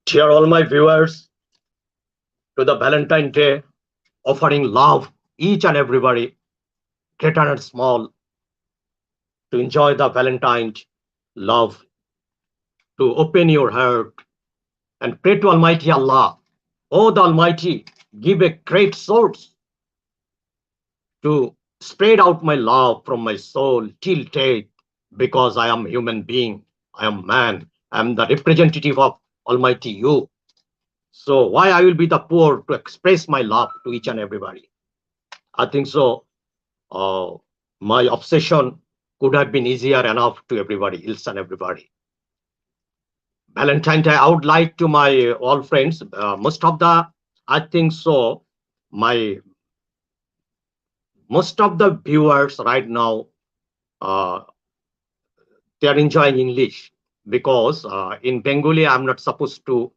Dear all my viewers, to the Valentine Day, offering love each and everybody, great and small, to enjoy the Valentine love, to open your heart and pray to Almighty Allah. Oh, the Almighty, give a great source to spread out my love from my soul till death, because I am human being, I am man, I am the representative of Almighty You. So why I will be the poor to express my love to each and everybody? I think so. My obsession could have been easier enough to everybody else and everybody. Valentine Day, I would like to my all friends, most of the, I think so, my most of the viewers right now, uh, they are enjoying English, because in Bengali, I'm not supposed to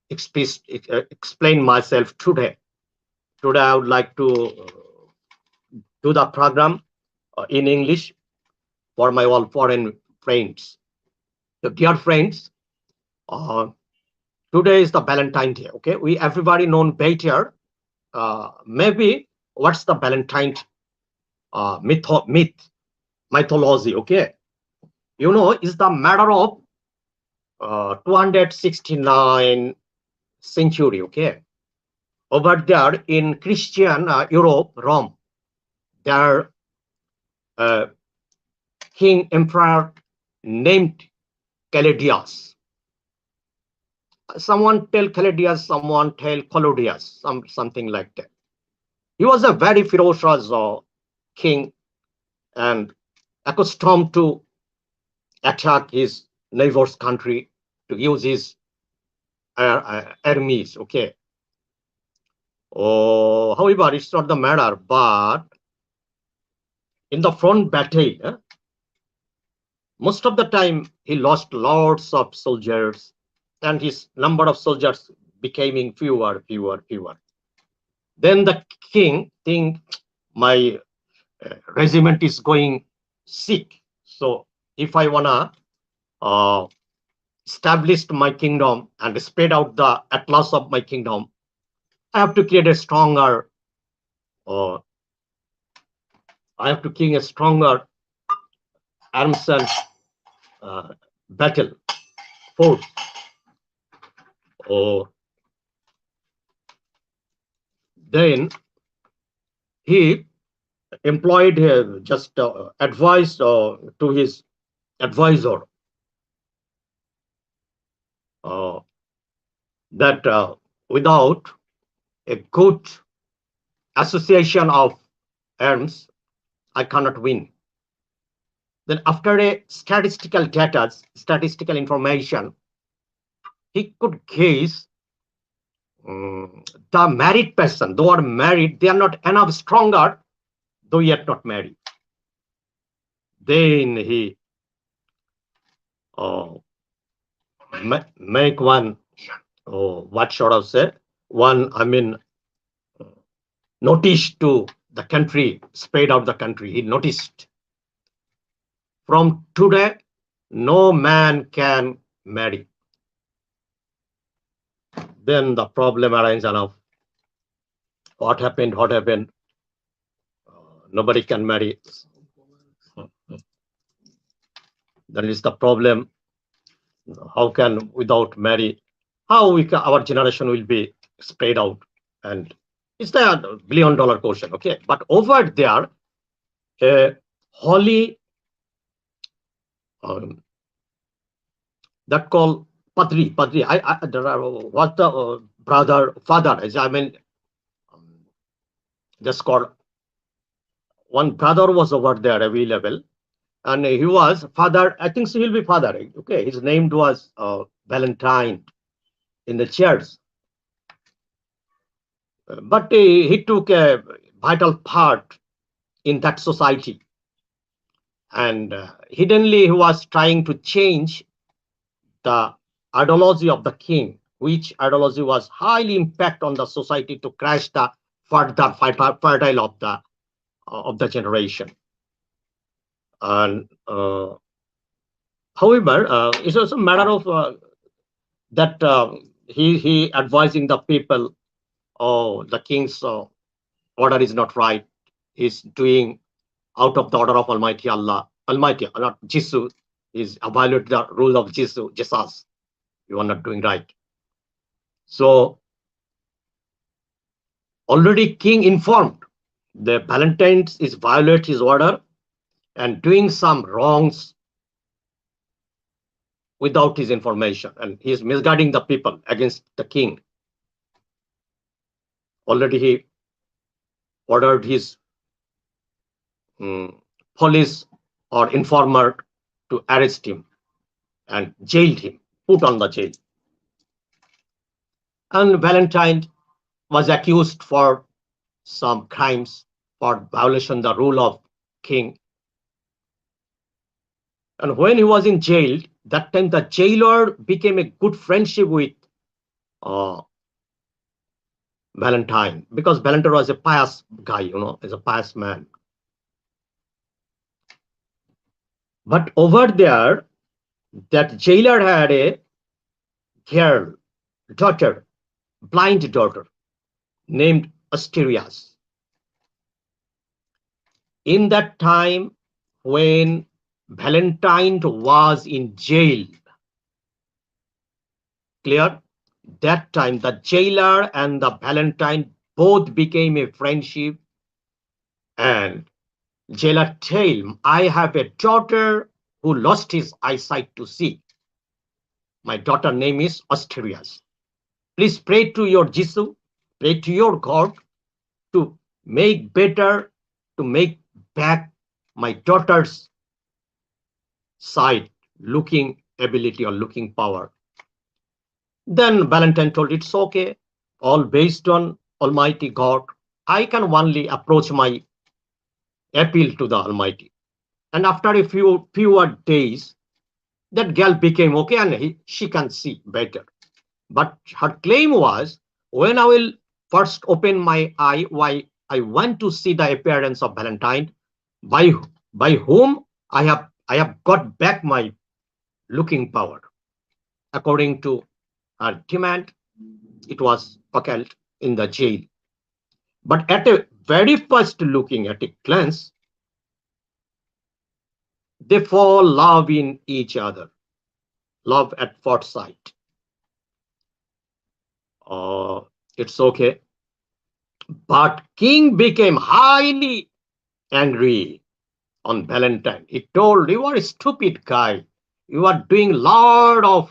explain myself today. Today, I would like to do the program in English for my all foreign friends. So, dear friends, uh, today is the Valentine Day. Okay, we everybody known better. Maybe what's the Valentine mythology? Okay, you know, is the matter of 269 century. Okay, over there in Christian Europe, Rome, there king emperor named Caledius. Someone tell Caledius, someone tell Collodius, something like that. He was a very ferocious king and accustomed to attack his neighbor's country, to use his armies. Okay. Oh, however, it's not the matter. But in the front battle, most of the time he lost lots of soldiers, and his number of soldiers becoming fewer. Then the king think, my regiment is going sick. So if I wanna establish my kingdom and spread out the atlas of my kingdom, I have to create a stronger, uh, I have to create a stronger arms and battle force. Or then he employed just advice to his advisor that without a good association of arms, I cannot win. Then after a statistical information, he could guess the married person, though are married, they are not enough stronger, though yet not married. Then he make one, what should I say? One, I mean, notice to the country, spread out the country. He noticed, from today, no man can marry. Then the problem arises enough. What happened? Nobody can marry. That is the problem. How can without marry? How our generation will be spread out? And it's the $1 billion question. Okay, but over there, a holy that called Padri. What the father is? I mean, just called one brother was over there available, and he was father. I think so he'll be father. Okay, his name was Valentine in the church. But he took a vital part in that society, and hiddenly he was trying to change the ideology of the king, which ideology was highly impact on the society to crash the further fertile of the generation. And however, it's also a matter of that he advising the people, oh, the king's order is not right. He's doing out of the order of Almighty Allah, Almighty, not Jesus, is violate the rule of Jesus. You are not doing right. So already king informed the Valentine is violate his order and doing some wrongs without his information, and he is misguiding the people against the king. Already he ordered his um, police or informer to arrest him and jailed him, put on the jail. And Valentine was accused for some crimes, for violation the rule of king. And when he was in jail, that time the jailer became a good friendship with uh, Valentine, because Valentine was a pious guy, is a pious man. But over there, that jailer had a girl, daughter, blind daughter, named Asterias. In that time, when Valentine was in jail, clear? That time, the jailer and the Valentine both became a friendship, and jailer tell, I have a daughter who lost his eyesight to see. My daughter name is Asterias. Please pray to your Jesus, pray to your God to make better, to make back my daughter's sight, looking ability or looking power. Then Valentine told, it's okay, all based on Almighty God. I can only approach my appeal to the Almighty. And after a fewer days, that girl became okay, and she can see better. But her claim was, when I will first open my eye, why I want to see the appearance of Valentine, by by whom I have got back my looking power. According to her demand, it was occult in the jail. But at a very first looking at a glance, they fall love in each other, love at first sight. Uh, it's okay. But King became highly angry on Valentine. He told, you are a stupid guy. You are doing uh,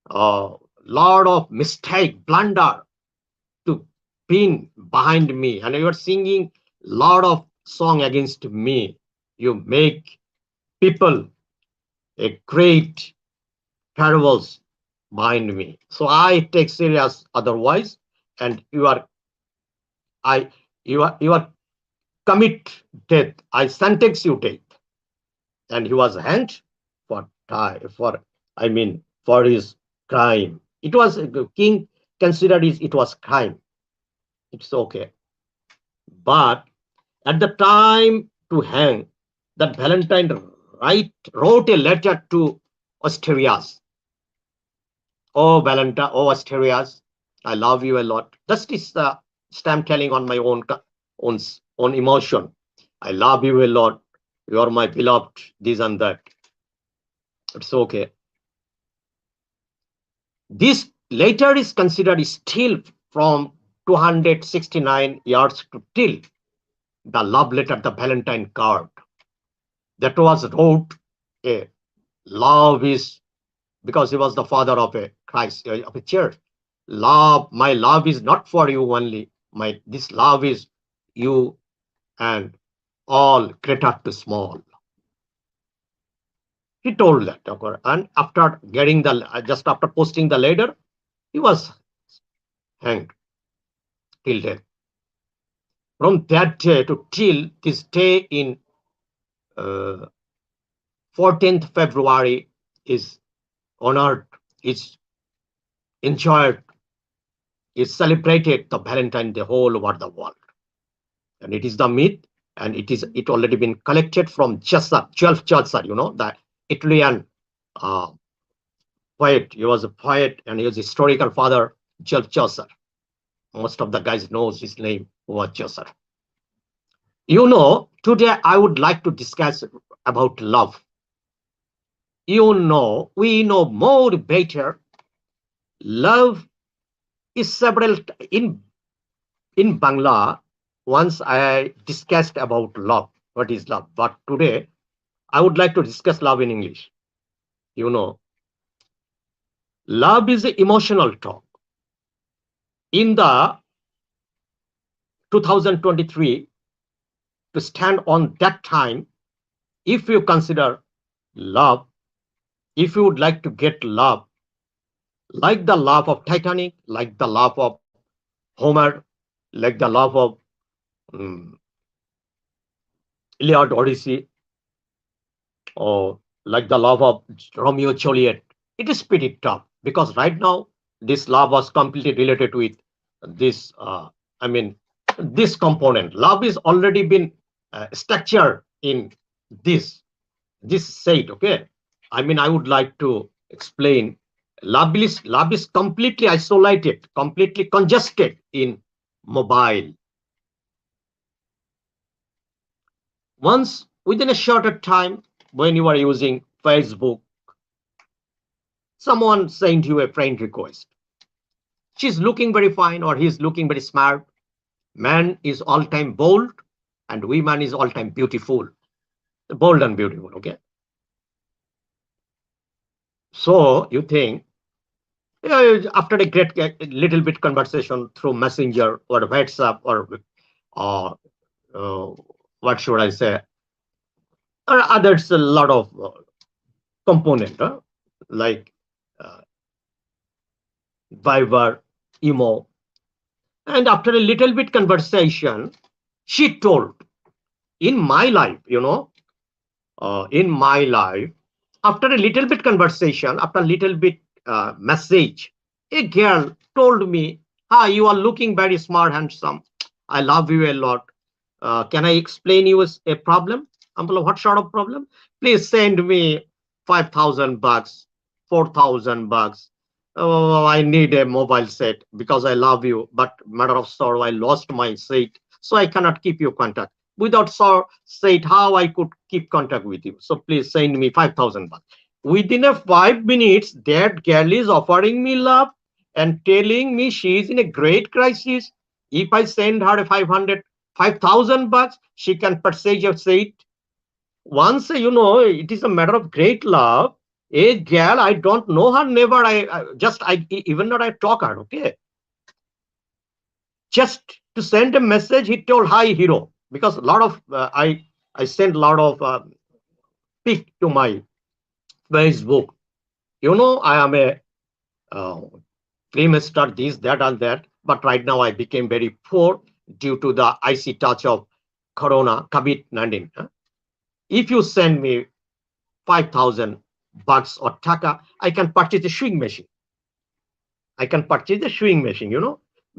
lot of mistake, blunder to pin behind me, and you are singing lot of song against me. You make people a great parables behind me. So I take serious otherwise, and I you are commit death. I sentence you death. And he was hanged for for for his crime. It was the king considered it was crime. It's okay. But at the time to hang, that Valentine wrote a letter to Asterias. Oh Valentine, oh Asterias, I love you a lot. That is the stamp telling on my own own emotion. I love you a lot. You are my beloved. This and that. It's okay. This later is considered still from 269 years to till the love letter, the Valentine card that was wrote. A love is, because he was the father of a Christ, of a church. Love, my love is not for you only. This love is you and all, greater to small. He told that, okay? And after just after posting the letter, he was hanged. till death. From that day to till this day in uh, 14th February is honored, is enjoyed, is celebrated the Valentine the whole over the world. And it is the myth, and it already been collected from Chaucer, 12th Chaucer, the Italian uh, poet. He was a poet and he was historical father, 12th Chaucer. Most of the guys knows his name was Chaucer. Today I would like to discuss about love. We know more better. Love is several in Bangla. Once I discussed about love, what is love, but today I would like to discuss love in English. You know, love is an emotional talk. In the 2023, to stand on that time, if you consider love, if you would like to get love, like the love of Titanic, like the love of Homer, like the love of um, Iliad Odyssey, or like the love of Romeo Juliet, it is pretty tough because right now this love was completely related with this. I mean, this component. Love is already been structured in this state. Okay, I mean, I would like to explain. Love is completely isolated, completely congested in mobile. Once within a shorter time, when you are using Facebook, someone sent you a friend request. She's looking very fine or he's looking very smart. Man is all time bold and woman is all time beautiful. Bold and beautiful, okay? So you think, after a great little bit conversation through Messenger or WhatsApp or uh, what should I say, or others, a lot of component, like uh, Viber, Emo. And after a little bit conversation, she told, in my life, in my life, after a little bit conversation, after a little bit message, a girl told me, "Hi, you are looking very smart, handsome. I love you a lot. Can I explain you a problem?" I'm like, "What sort of problem? Please send me $5,000, $4,000. Oh, I need a mobile set because I love you. But matter of sorrow, I lost my set, so I cannot keep your contact. Without set, how I could keep contact with you? So please send me $5,000." Within a 5 minutes, that girl is offering me love and telling me she is in a great crisis. If I send her a 5,000 bucks, she can purchase a seat. Once, it is a matter of great love. A girl, I don't know her, never, even not I talk her, okay? Just to send a message, he told, "Hi, hero," because a lot of, I send a lot of pic to my Facebook. I am a uh, film star, this, that, and that. But right now, I became very poor due to the icy touch of Corona, COVID-19. If you send me 5,000 bucks or taka, I can purchase a sewing machine. I can purchase a sewing machine,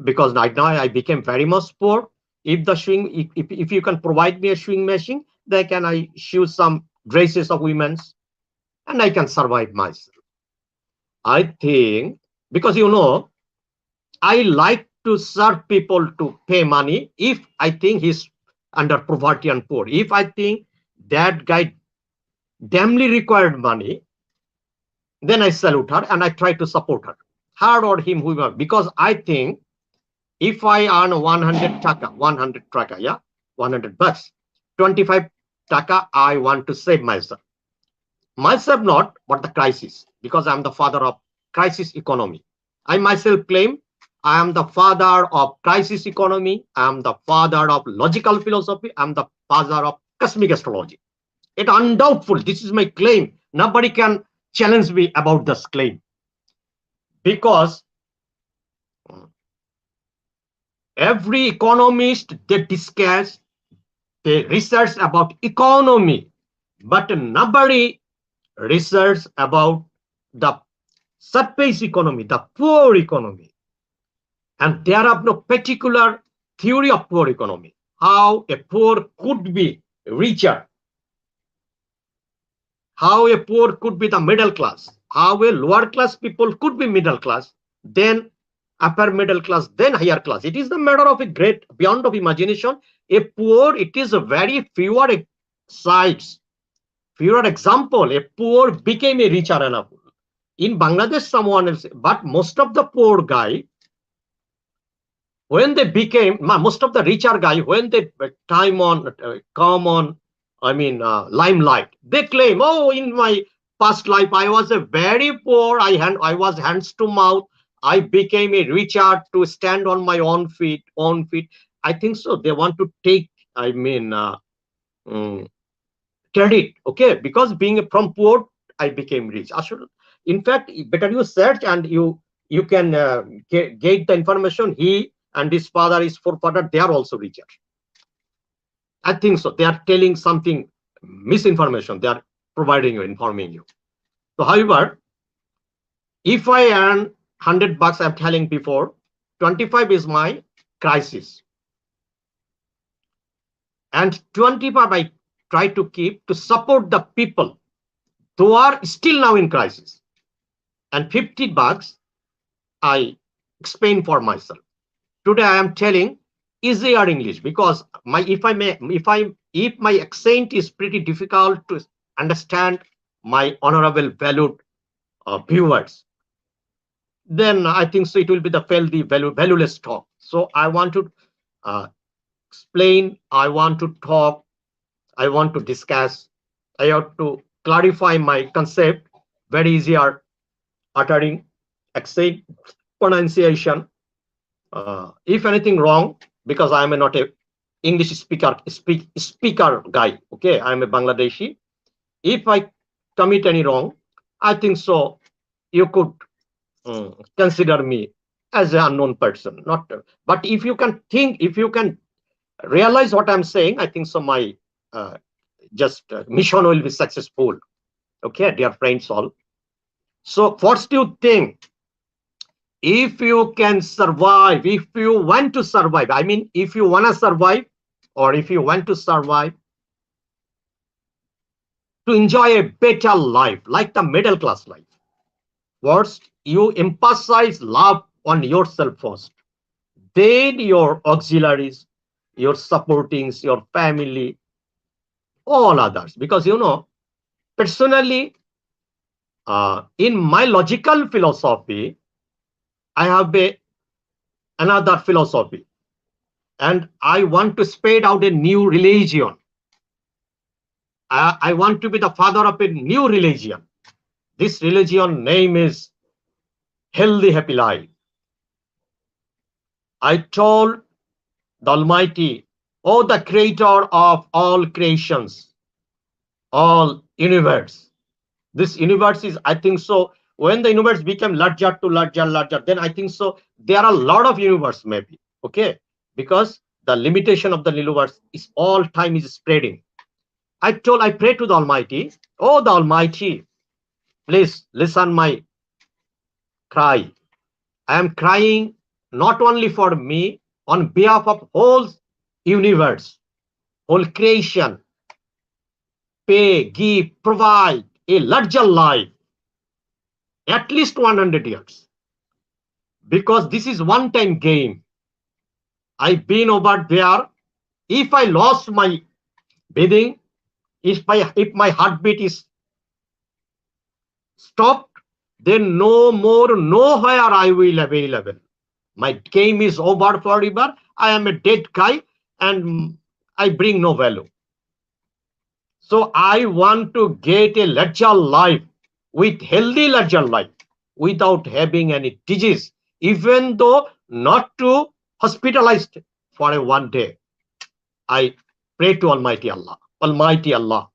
because right now I became very much poor. If the sewing, if you can provide me a sewing machine, then can I sew some dresses of women's and I can survive myself. I think because I like to serve people to pay money if I think he's under poverty and poor. If I think that guy damnly required money, then I salute her and I try to support her or him, whoever, because I think if I earn 100 taka, yeah, 100 bucks, 25 taka, I want to save myself. Myself not, but the crisis, because I'm the father of crisis economy. I myself claim I am the father of crisis economy. I am the father of logical philosophy. I'm the father of cosmic astrology. It undoubtful. This is my claim. Nobody can challenge me about this claim because Every economist, they discuss, they research about economy, but nobody research about the surface economy, the poor economy. And there are no particular theory of poor economy, how a poor could be richer, how a poor could be the middle class, how a lower class people could be middle class, then upper middle class, then higher class. It is the matter of a great beyond of imagination. A poor, it is a very fewer sides, fewer example. A poor became a richer enough. In Bangladesh, someone else, but most of the poor guy, when they became most of the richer guy, when they time on come on, limelight, they claim, oh, in my past life I was a very poor, I was hands to mouth, I became a richer to stand on my own feet. I think so they want to take, mm, credit, okay, because being from poor I became rich. In fact, better you search and you can get the information. He and his father, his forefather, they are also richer. I think so they are telling something misinformation, they are providing you, informing you. So however, if I earn 100 bucks, I'm telling before, 25 is my crisis, and 25 I try to keep to support the people who are still now in crisis, and 50 bucks I explain for myself. Today I am telling easier English, because my if my accent is pretty difficult to understand, my honorable valued viewers, then I think so it will be the valueless talk. So I want to uh, explain, I want to talk, I want to discuss, I have to clarify my concept, very easier uttering, accent, pronunciation. If anything wrong, because I am not a English speaker guy, okay, I am a Bangladeshi. If I commit any wrong, I think so you could consider me as an unknown person. Not, but if you can think, if you can realize what I'm saying, I think so my uh, just mission will be successful. Okay, dear friends all. So first you think, if you can survive, if you want to survive, I mean, if you want to survive, or if you want to survive, to enjoy a better life, like the middle class life, first you emphasize love on yourself first, then your auxiliaries, your supportings, your family, all others. Because personally, in my logical philosophy, I have another philosophy, and I want to spread out a new religion. I want to be the father of a new religion. This religion name is Healthy Happy Life. I told the Almighty, oh, the creator of all creations, all universe. This universe is, I think so, when the universe became larger to larger, then I think so there are a lot of universe maybe, okay, because the limitation of the universe is all time is spreading. I pray to the Almighty, oh, the Almighty, please listen my cry. I am crying not only for me, on behalf of whole universe, whole creation. Pay, give, provide a larger life, at least 100 years. Because this is one time game. I've been over there. If I lost my breathing, if my heartbeat is stopped, then no more, nowhere I will available. My game is over forever. I am a dead guy and I bring no value. So I want to get a larger life, with healthy larger life, without having any disease, even though not to hospitalized for a one day. I pray to Almighty Allah, Almighty Allah,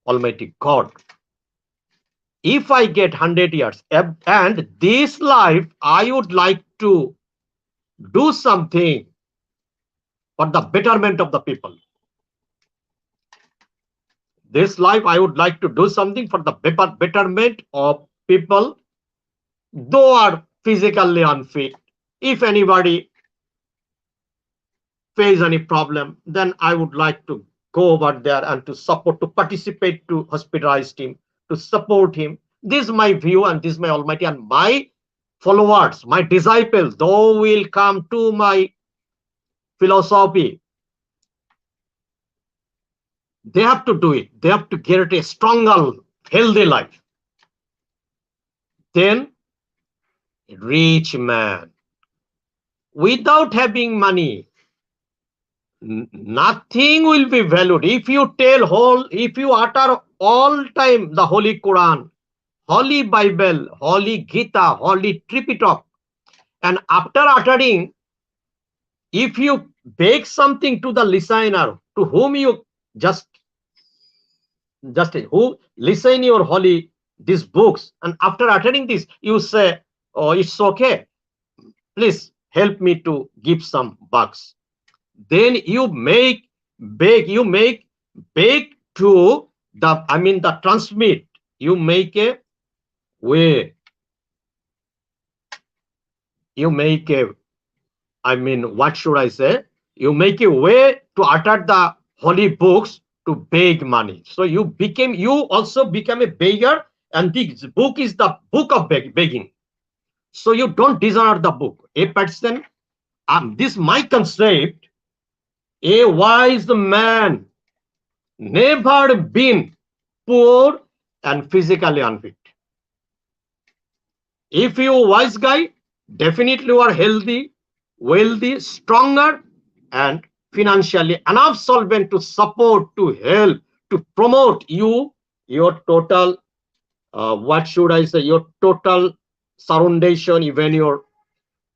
Almighty God. If I get 100 years and this life, I would like to do something for the betterment of the people. This life, I would like to do something for the betterment of people, though are physically unfit. If anybody face any problem, then I would like to go over there and to support, to participate, to hospitalize him, to support him. This is my view, and this is my Almighty, and my followers, my disciples, though will come to my philosophy, they have to do it. They have to get a stronger, healthy life. Then, rich man, without having money, nothing will be valued. If you if you utter all time the Holy Quran, Holy Bible, Holy Gita, Holy Tripitaka, and after uttering, if you beg something to the listener, to whom you just who listen your holy these books, and after uttering this, you say, "Oh, it's okay. Please help me to give some bucks." Then you beg to the, I mean, the transmit. You make a way. You make a, I mean, what should I say? You make a way to utter the holy books to beg money. So you also become a beggar, and this book is the book of begging. So you don't dishonor the book. A person, this my concept, a wise man never been poor and physically unfit. If you wise guy, definitely you are healthy, wealthy, stronger, and financially enough solvent to support, to help, to promote you, your total, what should I say, your total surroundation, even your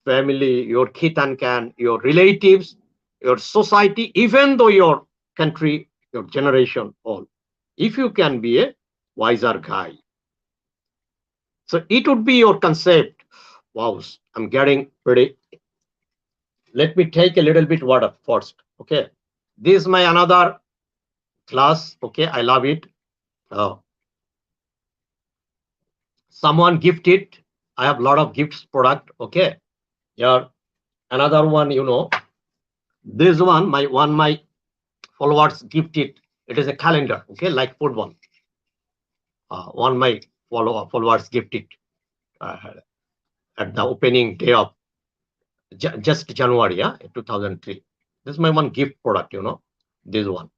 family, your kith and kin, your relatives, your society, even though your country, your generation, all. If you can be a wiser guy. So it would be your concept. Wow, I'm getting pretty. Let me take a little bit water first. Okay. This is my another class. Okay. I love it. Uh, Someone gifted. I have a lot of gifts product. Okay. Yeah. Another one, this my followers gifted. It is a calendar. Okay. Like football. One my followers gifted uh, at the opening day of just January, 2003. This is my one gift product, this one.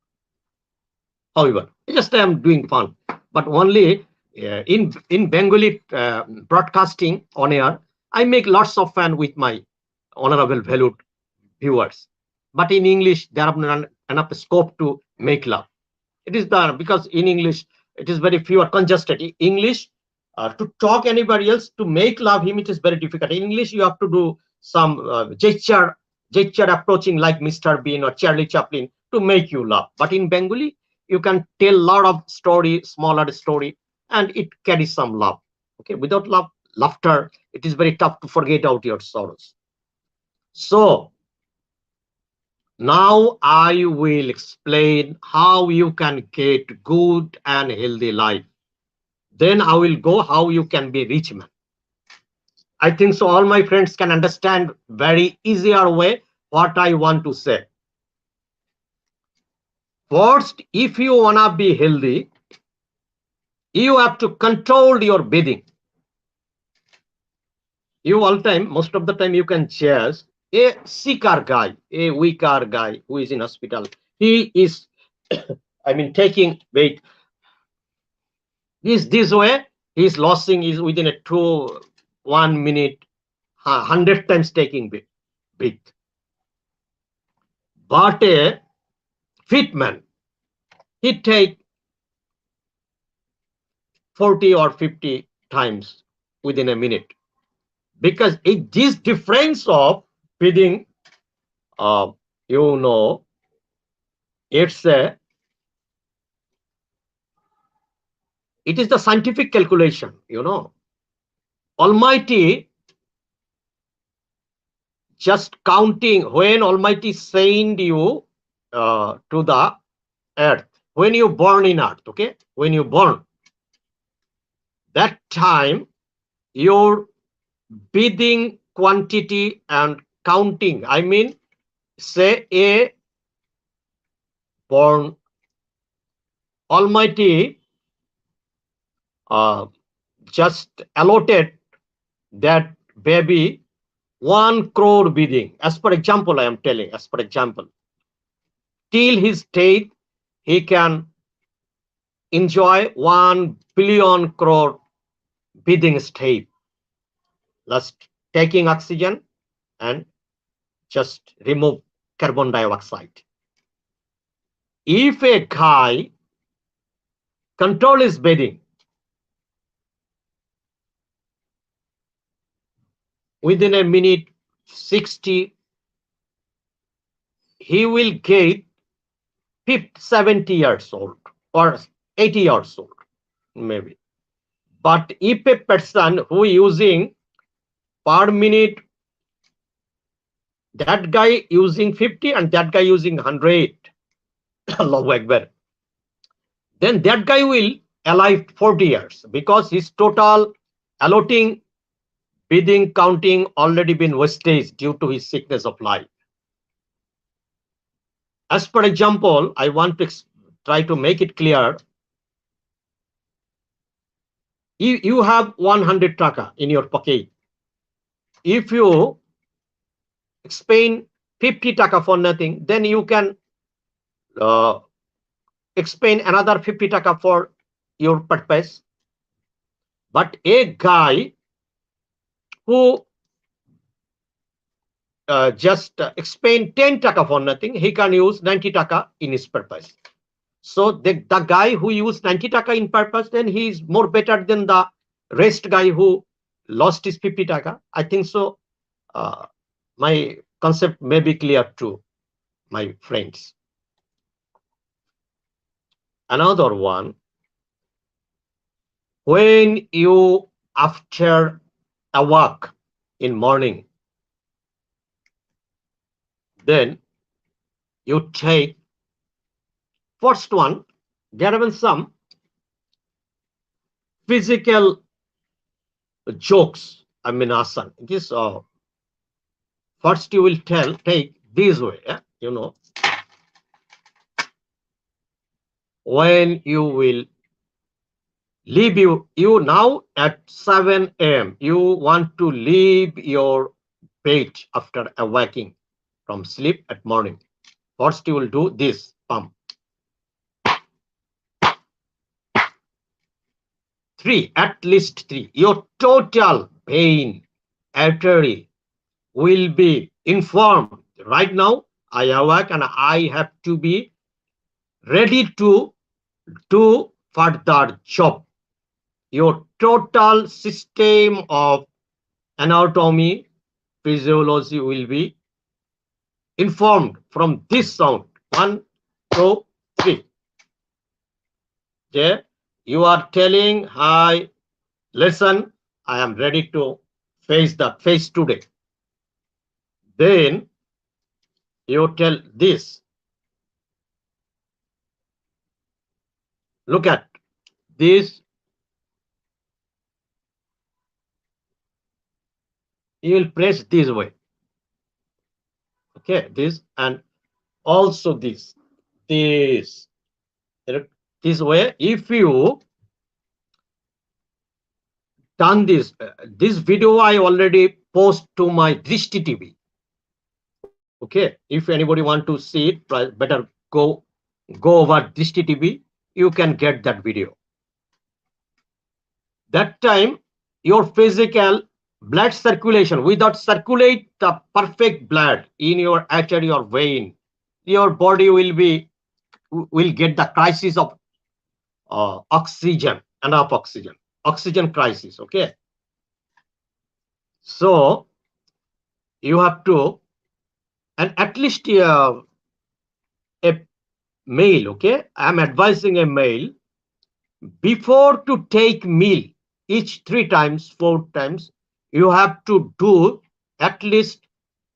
However, just I am doing fun, but only in Bengali broadcasting on air, I make lots of fun with my honorable valued viewers. But in English, there are not enough scope to make love. It is there because in English it is very few are congested. In English, to talk anybody else to make love him, it is very difficult. In English, you have to do some gesture approaching like Mr. Bean or Charlie Chaplin to make you laugh. But in Bengali, you can tell a lot of story, smaller story, and it carries some love. Okay, without laughter, it is very tough to forget out your sorrows. So now I will explain how you can get good and healthy life. Then I will go how you can be rich man. I think so all my friends can understand very easier way what I want to say. First, if you wanna be healthy, you have to control your breathing. You all time, most of the time you can chase a sicker guy, a weaker guy who is in hospital. He is, I mean, taking weight. This way, he's losing is within a 1 minute, 100 times taking breath. But a fit man, he take 40 or 50 times within a minute. Because this difference of breathing, uh, it's it is the scientific calculation, Almighty just counting when Almighty send you to the earth, when you born in earth, okay, when you born, that time your breathing quantity and counting, I mean, say a born, Almighty uh, just allotted that baby 1 crore breathing. As per example, I am telling, as per example, till his death, he can enjoy 1 billion crore breathing state, just taking oxygen and just remove carbon dioxide. If a guy control his breathing, within a minute 60, he will get 50, 70 years old or 80 years old, maybe. But if a person who using per minute, that guy using 50 and that guy using 100, Allahu Akbar, then that guy will alive 40 years because his total allotting, breathing, counting already been wastage due to his sickness of life. As per example, I want to try to make it clear. You have 100 taka in your pocket. If you spend 50 taka for nothing, then you can uh, expend another 50 taka for your purpose. But a guy who just expend 10 taka for nothing, he can use 90 taka in his purpose. So the guy who used 90 taka in purpose, then he is more better than the rest guy who lost his 50 taka. I think so. My concept may be clear to my friends. Another one, when you after a walk in morning, then you take first one. There have been some physical jokes. I mean, asan. This first you will take this way. You know, when you will leave you now at 7 a.m. You want to leave your bed after awaking from sleep at morning. First you will do this pump. 3, at least 3. Your total pain artery will be informed. Right now, I awake and I have to be ready to do further job. Your total system of anatomy, physiology will be informed from this sound. 1, 2, 3. Yeah, you are telling, hi, listen, I am ready to face today. Then you tell this. Look at this. You will press this way. Okay, this and also this. This way. If you done this video I already post to my Drishti TV. Okay, if anybody want to see it, better go over Drishti TV. You can get that video. That time your physical blood circulation, without circulate the perfect blood in your artery or vein, your body will get the crisis of oxygen, enough oxygen crisis. Okay, so you have to, and at least a male, okay, I'm advising a male, before to take meal each 3 times 4 times, you have to do at least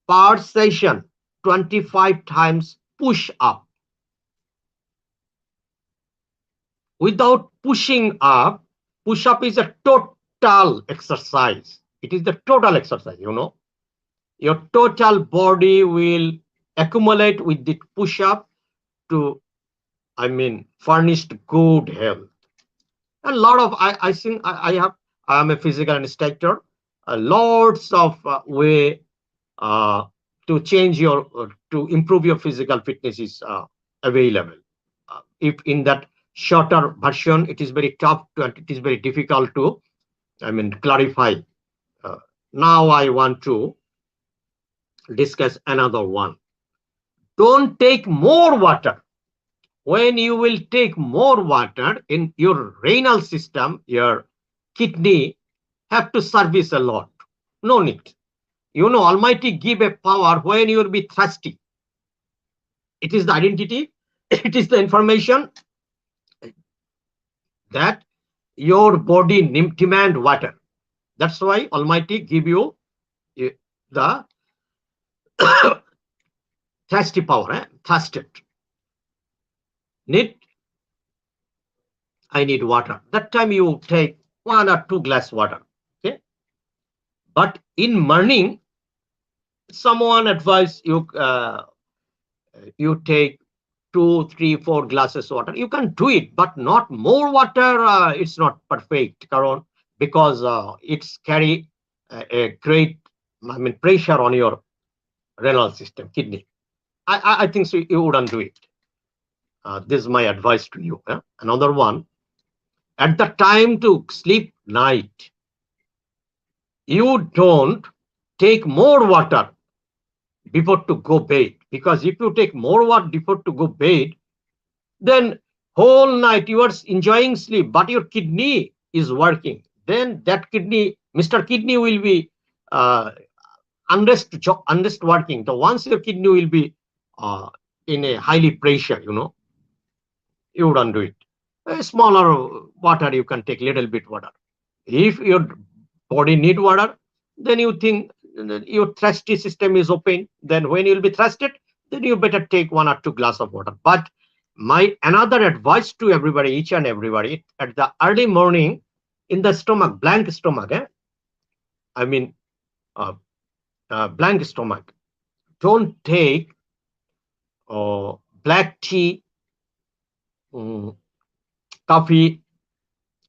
per session 25 times push up. Without pushing up, push up is a total exercise. It is the total exercise, you know. Your total body will accumulate with the push up to, I mean, furnished good health. A lot of, I think I am a physical instructor. Lots of way uh, to change your, to improve your physical fitness is available. If in that shorter version, it is very tough to, and it is very difficult to, I mean, clarify. Uh, Now I want to discuss another one. Don't take more water. When you will take more water in your renal system, your kidney have to service a lot. No need. You know, Almighty give a power when you will be thirsty. It is the identity, it is the information that your body demand water. That's why Almighty give you the thirsty power, thirsted. Need, I need water. That time you take 1 or 2 glass water. Okay. But in morning, someone advise you you take 2, 3, 4 glasses water. You can do it, but not more water. It's not perfect, Karon, because it's carry a great, I mean, pressure on your renal system, kidney. I think so. You wouldn't do it. This is my advice to you. Another one, at the time to sleep night, you don't take more water before to go bed, because if you take more water before to go bed, then whole night you are enjoying sleep, but your kidney is working. Then that kidney, Mr. Kidney, will be uh, unrest working. So once your kidney will be in a highly pressure, you know, you wouldn't do it. A smaller water, you can take little bit water. If your body need water, then you think your thirsty system is open. Then when you'll be thirsted, then you better take 1 or 2 glass of water. But my another advice to everybody, each and everybody, at the early morning, in the stomach, blank stomach, I mean, uh, blank stomach, don't take black tea, um, coffee,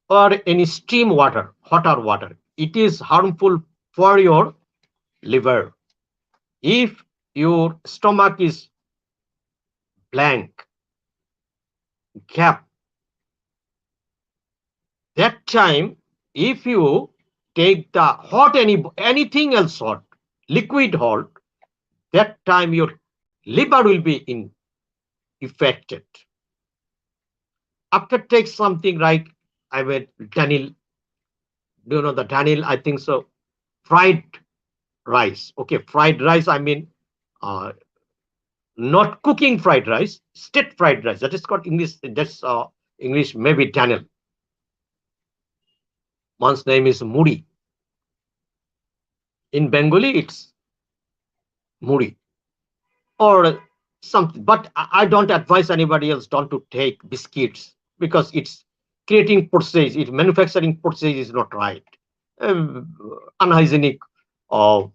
or any steam water, hotter water. It is harmful for your liver. If your stomach is blank, gap, that time, if you take the hot, anything else hot, liquid hot, that time your liver will be affected. After take something like, I mean, Daniel, do you know the Daniel? I think so. Fried rice. Okay, fried rice. I mean, uh, not cooking fried rice, state fried rice. That is called English. That's English. Maybe Daniel. One's name is Muri. In Bengali, it's Muri or something. But I don't advise anybody else don't to take biscuits, because it's creating process. It manufacturing process is not right. Unhygienic. Uh,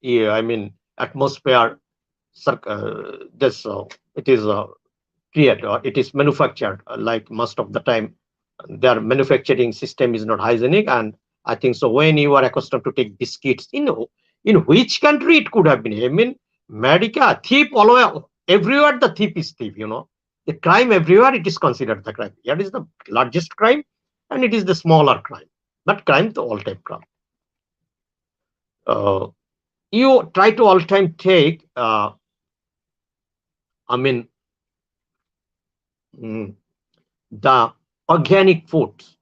yeah, I mean, atmosphere. This it is created, or it is manufactured. Like most of the time, their manufacturing system is not hygienic, and I think so. When you are accustomed to take biscuits, in which country it could have been? I mean, America, thief all over, everywhere. The thief is thief. You know, the crime everywhere. It is considered the crime. That is the largest crime, and it is the smaller crime. But crime, the all-time crime. Uh, you try to all time take. I mean, mm, the organic foods.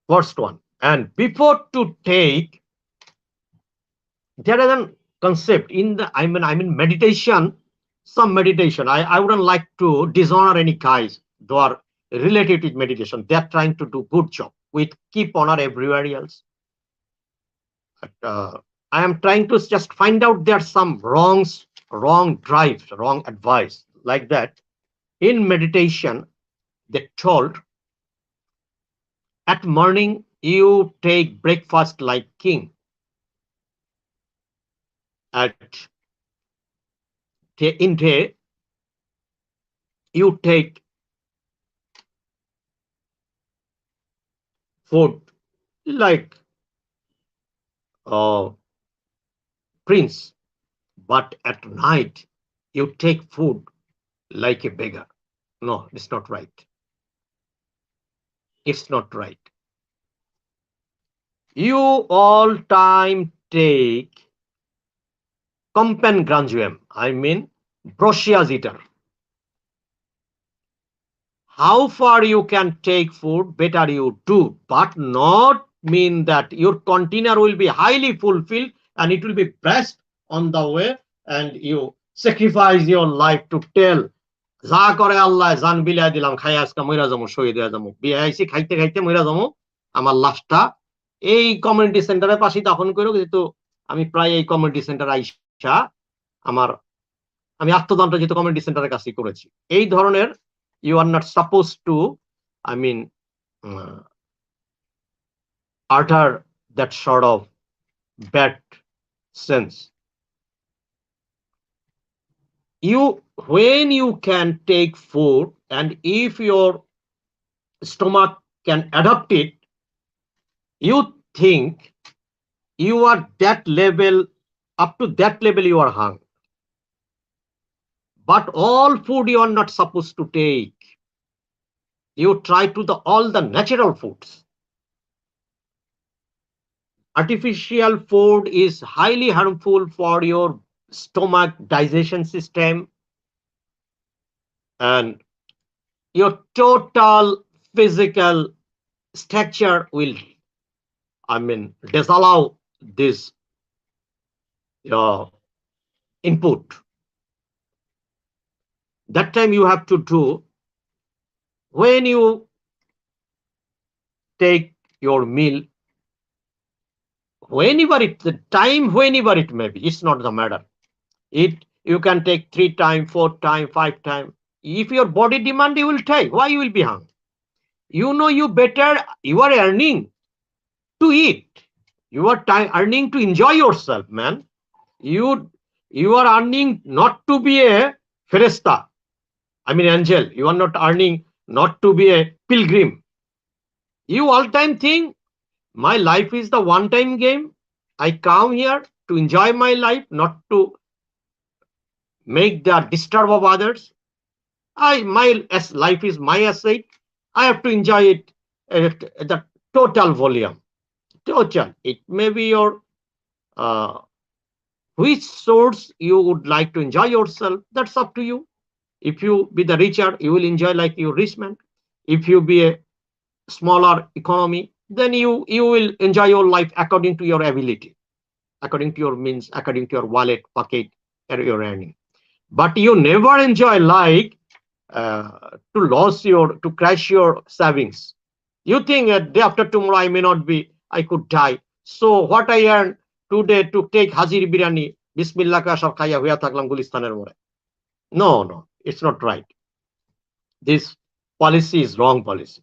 First one, and before to take, there is a concept in the, I mean meditation, some meditation. I wouldn't like to dishonor any guys who are related with meditation. They are trying to do good job with keep honor everywhere else. I am trying to just find out there's some wrong drives, wrong advice like that. In meditation, they told at morning you take breakfast like king. At in day you take food like uh, prince, but at night you take food like a beggar. No, it's not right. It's not right. You all time take compengrangum. I mean, brocias eater. How far you can take food, better you do, but not mean that your container will be highly fulfilled and it will be best on the way, and you sacrifice your life to tell যা করে আল্লাহ জান বিলাই দিলাম খাই আজকে মইরা যাবো শহীদ হয়ে যাবো বিয়ে আইসি খাইতে খাইতে মইরা যাবো আমার লাশটা এই কমিউনিটি সেন্টারের পাশে দাফন করো, যেহেতু আমি প্রায় এই কমিউনিটি সেন্টার আইসা আমার আমি আত্মদানটা যেহেতু কমিউনিটি সেন্টারের কাছেই করেছি। এই ধরনের you are not supposed to, I mean, uh, utter that sort of bad sense. You, when you can take food and if your stomach can adapt it, you think you are that level, up to that level you are hung. But all food you are not supposed to take. You try to the all the natural foods. Artificial food is highly harmful for your stomach digestion system, and your total physical structure will, I mean, disallow this uh, input. That time you have to do, when you take your meal, whenever it the time, whenever it may be, it's not the matter. It you can take 3 times, 4 times, 5 times. If your body demand, you will take. Why you will be hungry? You know you better. You are earning to eat. You are earning to enjoy yourself, man. You you are earning not to be a feresta. I mean angel. You are not earning not to be a pilgrim. You all time think my life is the one time game. I come here to enjoy my life, not to make the disturb of others. My life is my asset. I have to enjoy it at the total volume. Total. It may be your which source you would like to enjoy yourself. That's up to you. If you be the richer, you will enjoy like your rich man. If you be a smaller economy, then you will enjoy your life according to your ability, according to your means, according to your wallet, pocket, or your earning. But you never enjoy like to crash your savings. You think day after tomorrow I may not be, I could die. So what I earn today to take Hazir Biryani, Bismillah ka sab khaya huya thaklam Gulistaner more. No, it's not right. This policy is wrong policy.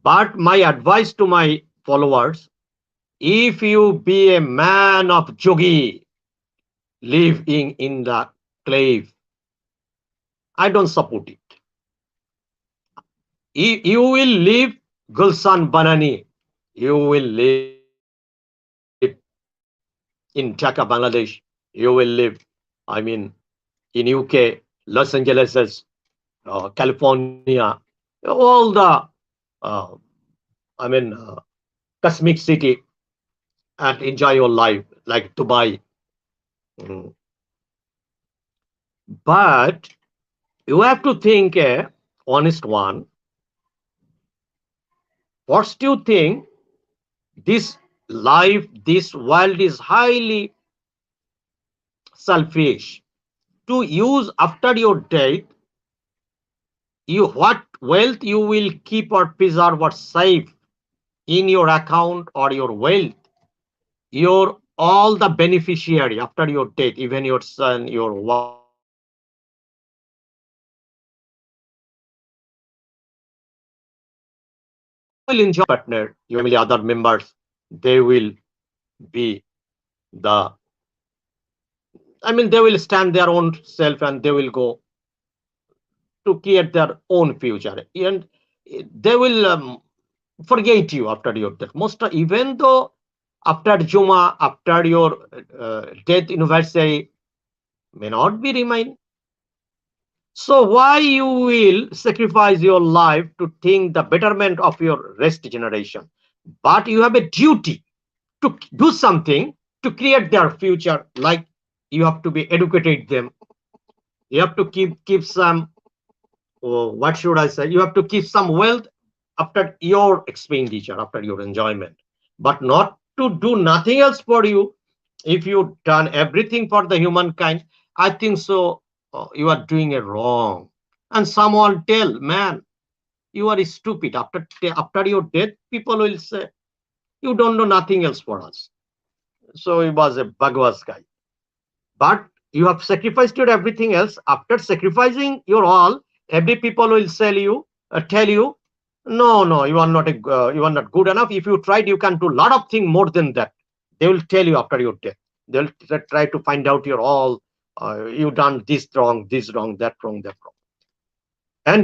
But my advice to my followers, if you be a man of yogi living in the cave, I don't support it. You will live Gulsan Banani. You will live in Dhaka, Bangladesh. You will live, I mean, in UK, Los Angeles, California, all the, uh, I mean, cosmic city, and enjoy your life like Dubai. Mm. But you have to think a honest one. What do you think? This life, this world is highly selfish. To use after your death, you what wealth you will keep or preserve or save in your account or your wealth, your all the beneficiary after your death, even your son, your wife, they will enjoy partner, your family, other members, they will be the, I mean, they will stand their own self and they will go to create their own future. And they will forget you after your death. Even though after Juma, after your death anniversary may not be remain. So why you will sacrifice your life to think the betterment of your rest generation? But you have a duty to do something to create their future. Like you have to be educated them. You have to keep some. What should I say? You have to keep some wealth after your expenditure, after your enjoyment, but not to do nothing else for you. If you done everything for the humankind, I think so. You are doing it wrong. And someone tell, man, you are stupid. After your death, people will say, you don't know nothing else for us. So he was a Bhagwas guy. But you have sacrificed your everything else. After sacrificing your all, every people will tell you, no, no, you are not good enough. If you tried, you can do a lot of things more than that. They will tell you after your death. They'll try to find out your all. You done this wrong, that wrong, that wrong. And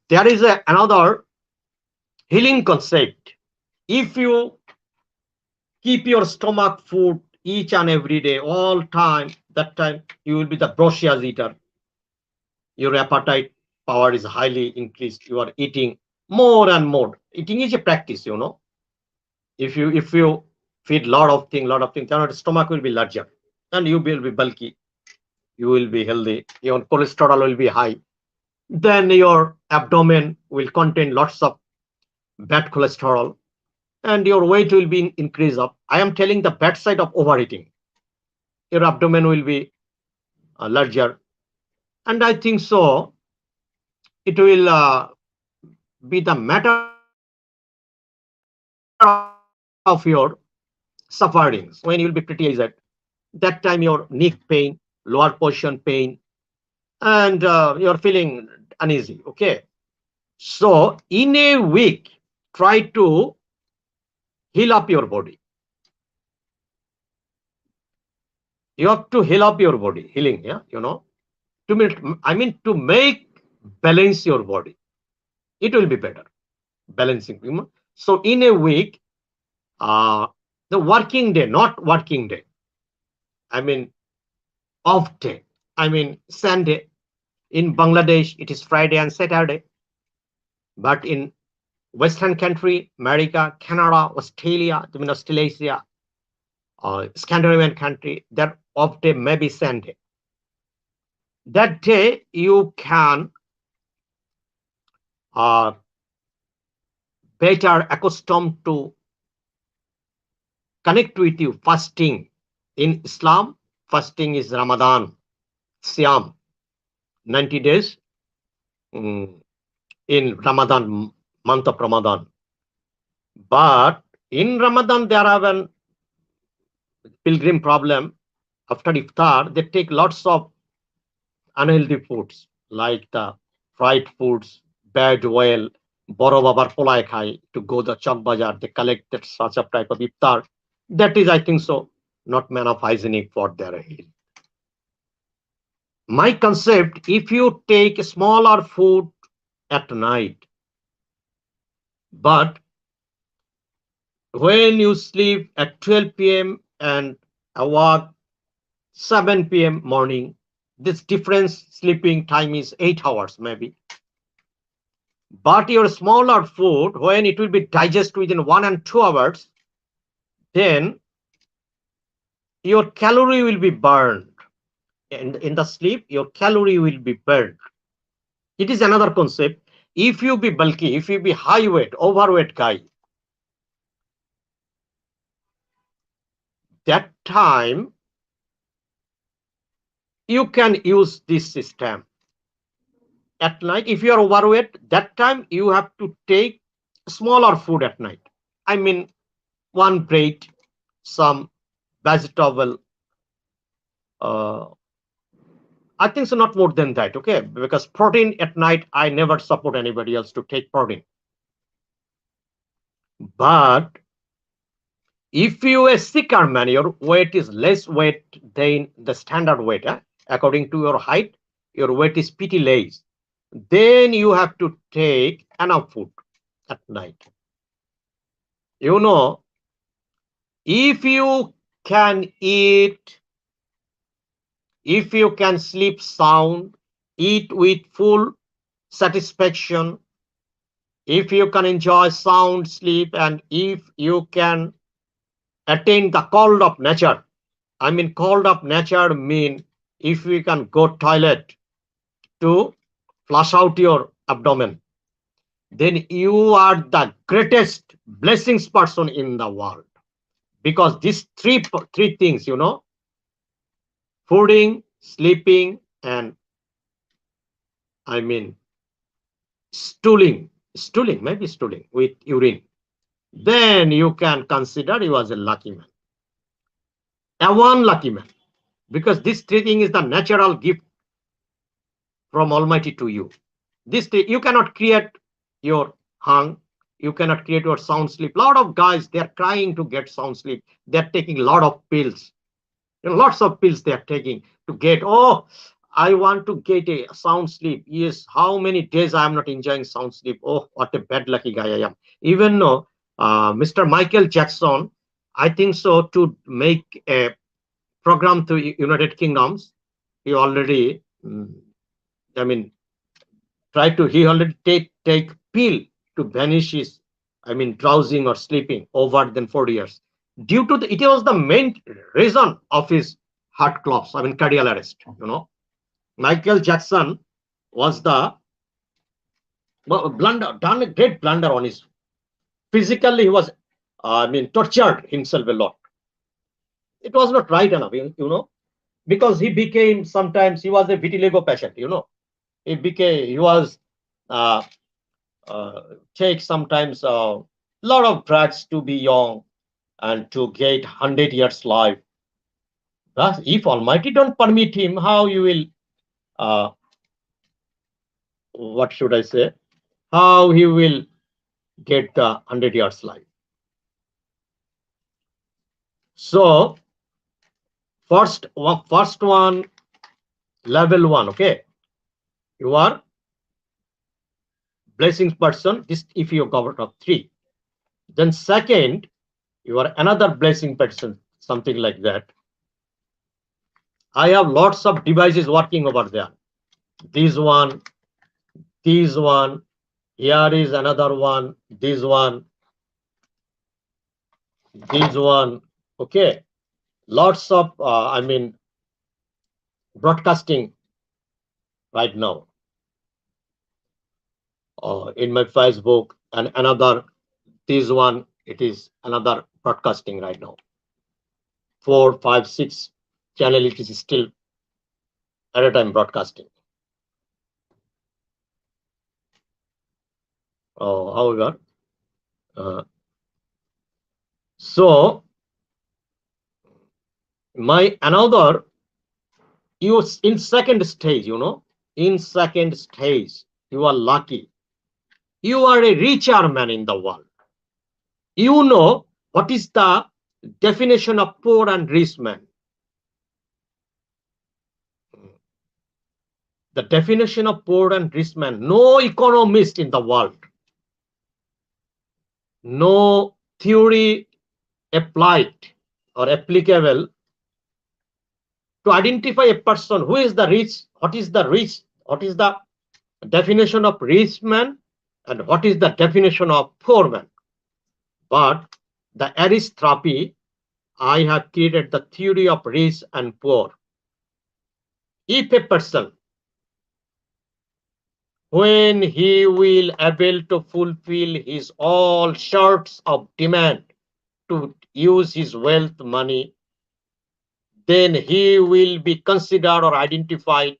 there is another healing concept. If you keep your stomach food each and every day, all time, that time you will be the voracious eater. Your appetite power is highly increased. You are eating more and more. Eating is a practice. If you feed lot of things, then your stomach will be larger, and you will be bulky. You will be healthy. Your cholesterol will be high. Then your abdomen will contain lots of bad cholesterol, and your weight will be increased up. I am telling the bad side of overeating. Your abdomen will be larger, and I think so. It will be the matter of your sufferings when you will be pretty aged. That time your neck pain, lower portion pain, and you're feeling uneasy. Okay. So in a week, try to heal up your body. You have to heal up your body, healing. To make balance your body, it will be better balancing. So in a week, uh, the working day, not working day. I mean off day. I mean Sunday. In Bangladesh, it is Friday and Saturday. But in Western country, America, Canada, Australasia, Scandinavian country, their off day may be Sunday. That day you can uh, better accustomed to connect with you fasting. In Islam, fasting is Ramadan, Siam, 90 days mm, in Ramadan, month of Ramadan. But in Ramadan, there are an pilgrim problem. After iftar, they take lots of unhealthy foods like the fried foods, bad oil, boro babar polai khai to go the chak bazar. They collect that such a type of iftar. That is, I think so, not man of hygienic for their health. My concept: if you take smaller food at night, but when you sleep at 12 p.m. and awake 7 p.m. morning, this difference sleeping time is 8 hours maybe. But your smaller food, when it will be digested within 1 and 2 hours, then your calorie will be burned. And in the sleep, your calorie will be burned. It is another concept. If you be bulky, if you be high weight, overweight guy, that time you can use this system. At night, if you are overweight, that time you have to take smaller food at night. I mean, one bread, some vegetable. Uh, I think so, not more than that. Okay, because protein at night, I never support anybody else to take protein. But if you a sicker man, your weight is less weight than the standard weight, according to your height, your weight is pretty less. Then you have to take enough food at night. You know, if you can eat, if you can sleep sound, eat with full satisfaction, if you can enjoy sound sleep, and if you can attain the cold of nature, I mean, cold of nature mean if you can go toilet to flush out your abdomen, then you are the greatest blessings person in the world. Because these three things, fooding, sleeping, and I mean maybe stooling with urine, then you can consider you as a lucky man, a one lucky man, because this three thing is the natural gift from Almighty to you. This you cannot create your hung, you cannot create your sound sleep. Lot of guys, they are trying to get sound sleep. They are taking a lot of pills. Lots of pills they are taking to get. Oh, I want to get a sound sleep. Yes, how many days I am not enjoying sound sleep? Oh, what a bad lucky guy I am. Even though Mr. Michael Jackson, I think so, to make a program to United Kingdoms, he already, I mean, he already take pill to vanish his, I mean, drowsing or sleeping over than 4 years. Due to it was the main reason of his heart collapse, I mean, cardiac arrest. Michael Jackson was the blunder, done a great blunder on his physically. He was, I mean, tortured himself a lot. It was not right enough, because he became, sometimes he was a vitiligo patient. He was uh, uh, take sometimes a lot of drugs to be young and to get 100 years life. Thus, if Almighty don't permit him, how you will, uh, what should I say, how he will get the 100 years life. So first one, level one, okay, you are blessings person. This if you cover up three. Then second, you are another blessing person, something like that. I have lots of devices working over there. This one, this one, here is another one, this one, this one. Okay, lots of I mean broadcasting right now in my Facebook, and another, this one, it is another broadcasting right now. 4, 5, 6 channel, it is still at a time broadcasting. However, so my another, you in second stage, in second stage, you are lucky. You are a richer man in the world. You know what is the definition of poor and rich man? The definition of poor and rich man, no economist in the world, no theory applied or applicable to identify a person who is the rich, what is the rich, what is the definition of rich man, and what is the definition of poor man. But the aristropy, I have created the theory of rich and poor. If a person, when he will able to fulfill his all sorts of demand to use his wealth money, then he will be considered or identified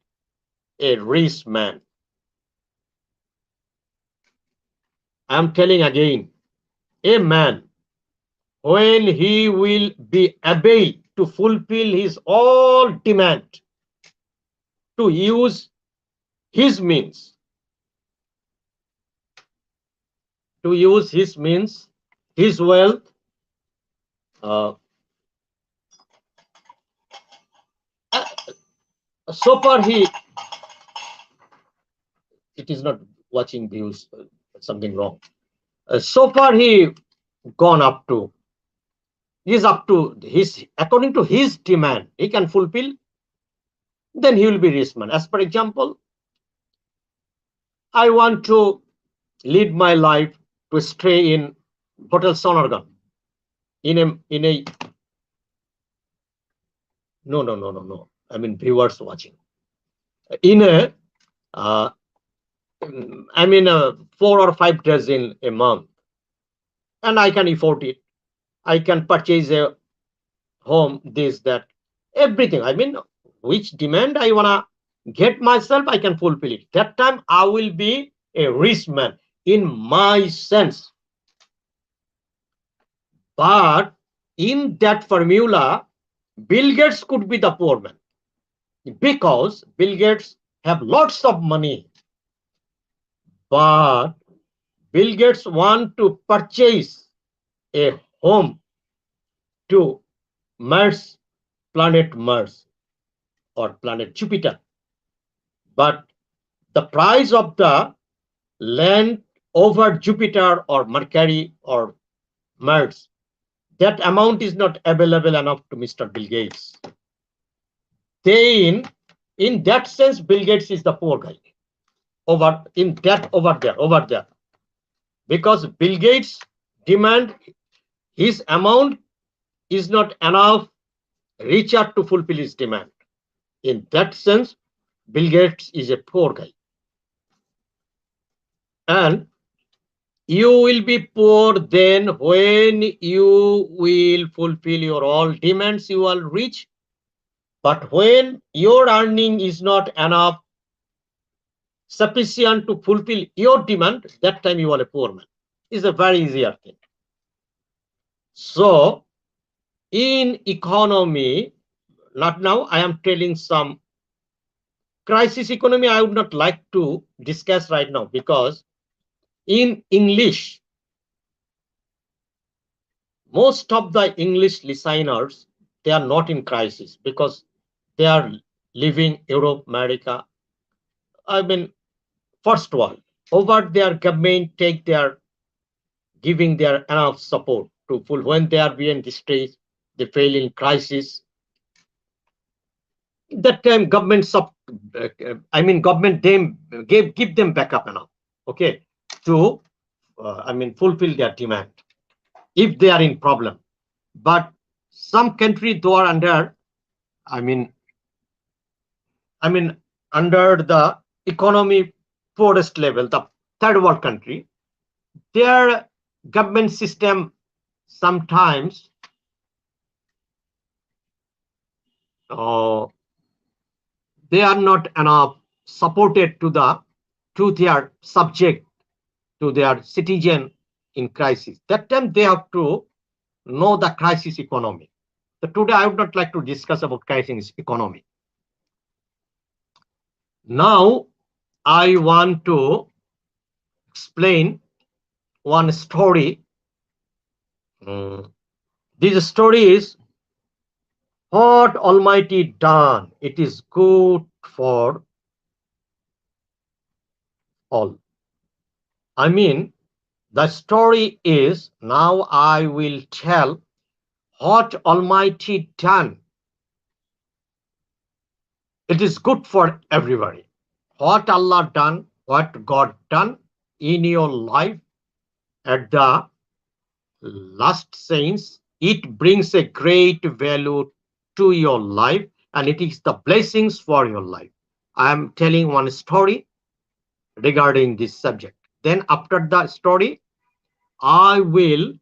a rich man. I am telling again, a man, when he will be able to fulfill his all demand, to use his means, his wealth, uh, so far it is not watching views, something wrong. So far gone up to, he is up to his, according to his demand, he can fulfill, then he will be rich man. As per example, I want to lead my life to stay in Hotel Sonargan, in a no. I mean viewers watching. In a uh, I mean 4 or 5 days in a month, and I can afford it. I can purchase a home, this, that, everything. I mean, which demand I wanna get myself, I can fulfill it. That time I will be a rich man in my sense. But in that formula, Bill Gates could be the poor man because Bill Gates have lots of money, but Bill Gates want to purchase a home to Mars, planet Mars or planet Jupiter. But the price of the land over Jupiter or Mercury or Mars, that amount is not available enough to Mr. Bill Gates. Then, in that sense, Bill Gates is the poor guy over there, because Bill Gates demand, his amount is not enough richer to fulfill his demand. In that sense, Bill Gates is a poor guy. And you will be poor then when you will fulfill your all demands, you will rich. But when your earning is not enough, sufficient to fulfill your demand, that time you are a poor man. It's a very easier thing. So in economy, not now, I am telling some crisis economy I would not like to discuss right now, because in English, most of the English listeners, they are not in crisis because they are living Europe, America, I mean, first world. Over their government take their giving their enough support to full when they are being distressed, they fail in crisis. That time government government them give them backup enough, okay, to fulfill their demand if they are in problem. But some country though are under, I mean, under the economy poorest level, the third world country, their government system sometimes uh, they are not enough supported to their subject, to their citizen in crisis. That time they have to know the crisis economy. So today I would not like to discuss about crisis economy. Now I want to explain one story. This story is what Almighty done. It is good for all. I mean, the story is, now I will tell what Almighty done. It is good for everybody. What Allah done, what God done in your life at the last sense, it brings a great value to your life, and it is the blessings for your life. I am telling one story regarding this subject. Then after the story, I will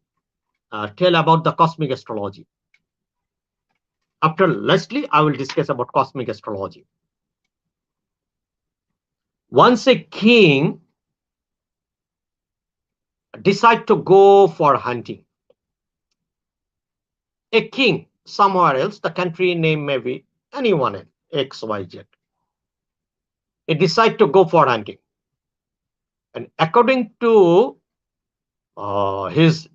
tell about the cosmic astrology. After lastly, I will discuss about cosmic astrology. Once a king decide to go for hunting, a king somewhere else, the country name may be anyone else, XYZ. He decide to go for hunting. And according to his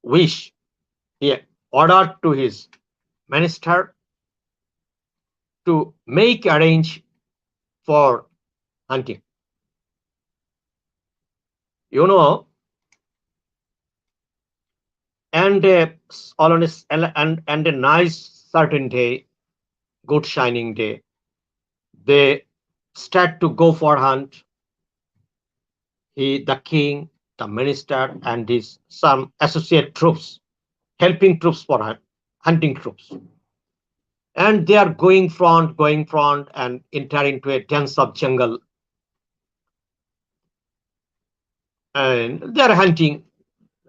wish, he ordered to his minister to make arrange for hunting. You know, and on and a nice certain day, good shining day, they start to go for hunt. He, the king, the minister, and his some associate troops, helping troops for hunting troops, and they are going front, and enter into a dense of jungle, and they are hunting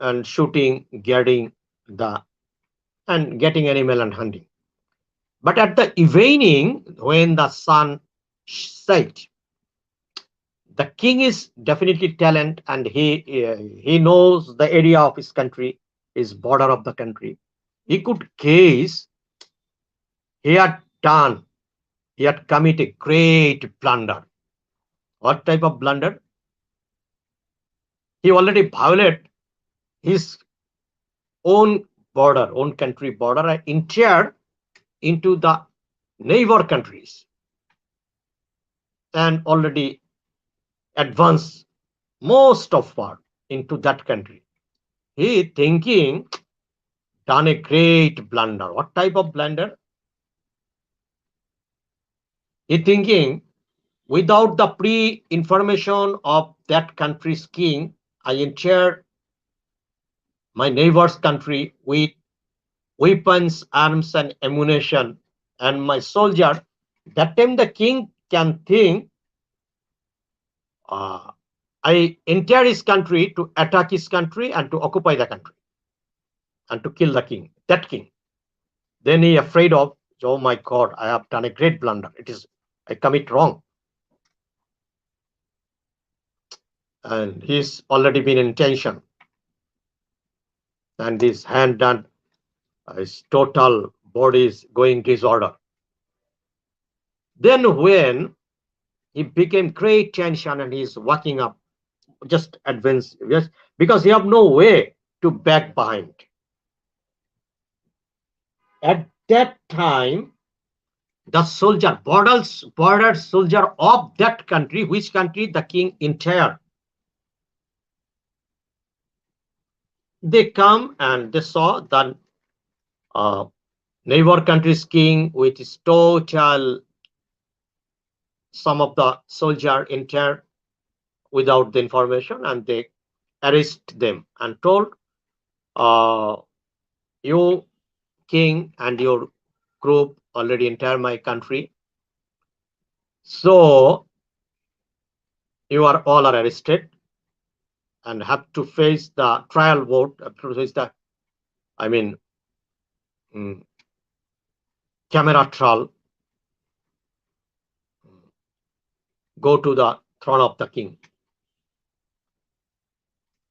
and shooting, getting the and getting animal and hunting. But at the evening, when the sun set, the king is definitely talent, and he knows the area of his country, his border of the country. He could guess he had done, he had committed a great blunder. What type of blunder? He already violated his own border, own country border, and entered into the neighbor countries and already advanced most of far into that country. He thinking done a great blunder. What type of blunder? He thinking without the pre-information of that country's king, I entered my neighbor's country with weapons, arms, and ammunition, and my soldier. That time the king can think, uh, I enter his country to attack his country and to occupy the country and to kill the king, that king. Then he afraid of, oh my God, I have done a great blunder. It is, I commit wrong. And he's already been in tension. And his hand and his total body is going disorder. Then when he became great tension and he's walking up, just advance, yes, because he have no way to back behind. At that time, the soldier, border soldier of that country, which country the king entire, they come and they saw the uh, neighbor country's king with his total, some of the soldier entered without the information, and they arrest them and told, uh, you king and your group already enter my country, so you are all are arrested and have to face the trial board, have to face the, I mean, mm, camera trial, go to the throne of the king.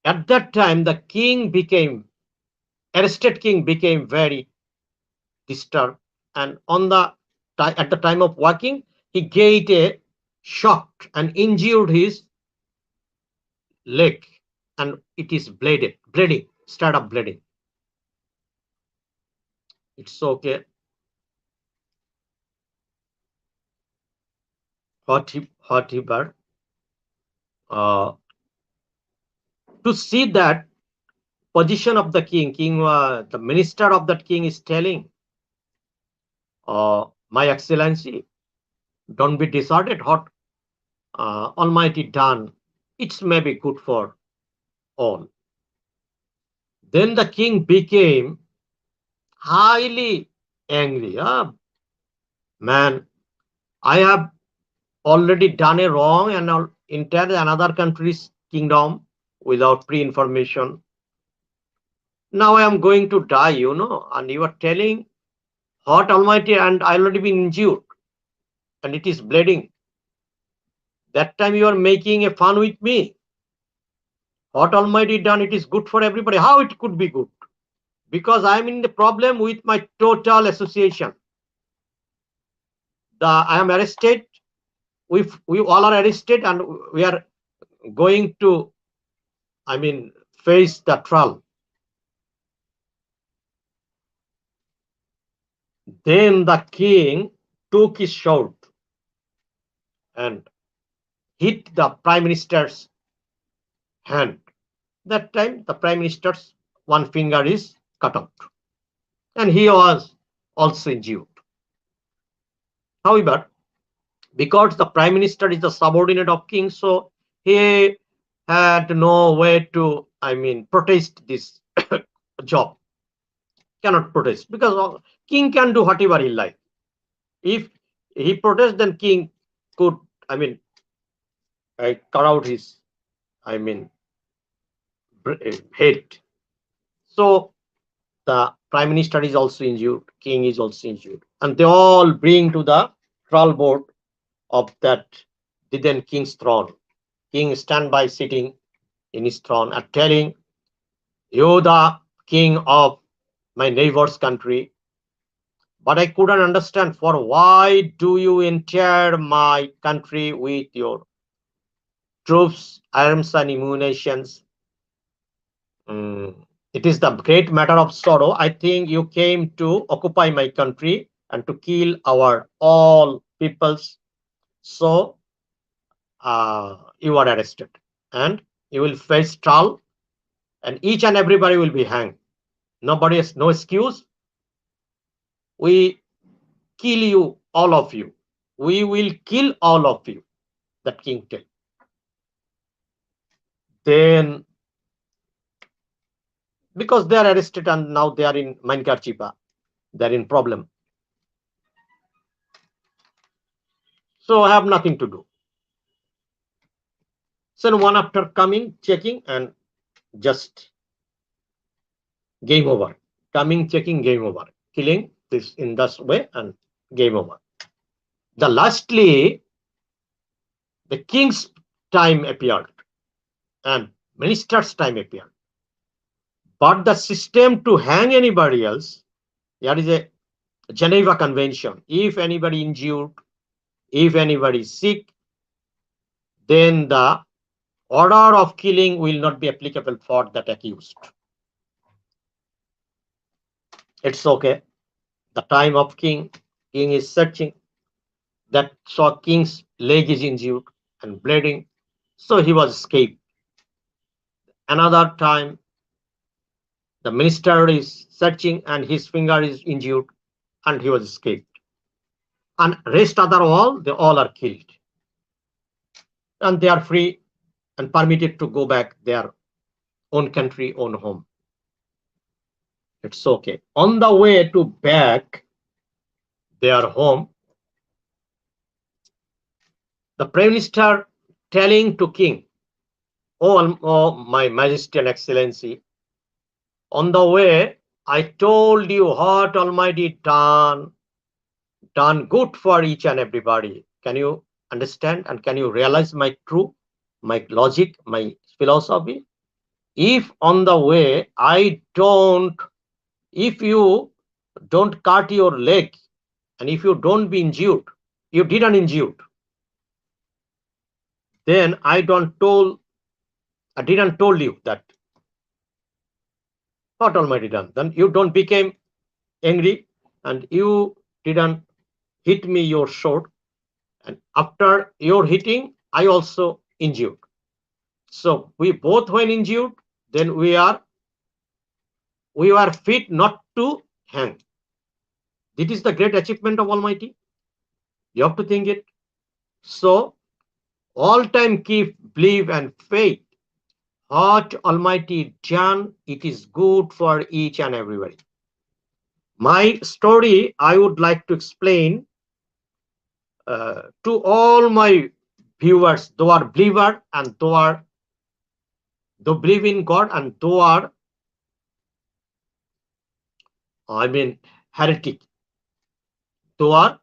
At that time, the king became, arrested king became very disturbed, and on the at the time of walking, he get a shocked and injured his leg, and it is bleeding, start up bleeding. It's okay. Whatever. Uh, to see that position of the king, the minister of that king is telling, my excellency, don't be disordered. What Almighty done, it's maybe good for all. Then the king became highly angry. Man, I have already done a wrong and I'll enter another country's kingdom without pre-information. Now I am going to die, and you are telling what Almighty, and I already been injured and it is bleeding. That time you are making a fun with me. What Almighty done, it is good for everybody. How it could be good? because I'm in the problem with my total association. I am arrested. We all are arrested, and we are going to, face the trial. Then the king took his sword and hit the prime minister's hand. That time, the prime minister's one finger is cut out, and he was also injured. However, because the prime minister is the subordinate of king, so he had no way to, protest this job. Cannot protest because king can do whatever he like. If he protests, then king could, I mean, cut out his, I mean, head. So the prime minister is also injured, king is also injured, and they all bring to the trial board of that the then king's throne. King stand by sitting in his throne and telling, "You the king of my neighbor's country, but I couldn't understand for why do you enter my country with your troops, arms, and munitions? It is the great matter of sorrow. I think you came to occupy my country and to kill our all peoples. So you are arrested and you will face trial, and each and everybody will be hanged. Nobody has no excuse. We kill you, all of you. We will kill all of you." That king tell. Then, because they are arrested and now they are in Mainkarchipa, they are in problem. So I have nothing to do. So one after coming, checking, and just game over. Coming, checking, game over. Killing this in this way and game over. The lastly, the king's time appeared and minister's time appeared. But the system to hang anybody else, there is a Geneva Convention. If anybody injured, if anybody is sick, then the order of killing will not be applicable for that accused. It's okay. The time of king is searching. That saw king's leg is injured and bleeding, so he was escaped. Another time, the minister is searching and his finger is injured and he was escaped. And rest other all, they all are killed. And they are free and permitted to go back their own country, own home. It's okay. On the way to back their home, the prime minister telling to king, oh my majesty and excellency, on the way I told you what Almighty done good for each and everybody. Can you understand and can you realize my truth, my logic, my philosophy? If on the way if you don't cut your leg and if you don't be injured, you didn't injured, then I didn't told you that what Almighty done. Then you don't became angry and you didn't hit me your sword, and after your hitting I also injured. So we both when injured, then we were fit not to hang. This is the great achievement of Almighty. You have to think it. So all time keep believe and faith. What Almighty done, it is good for each and everybody. My story I would like to explain to all my viewers, those are believer and those believe in God and those are, heretic, those are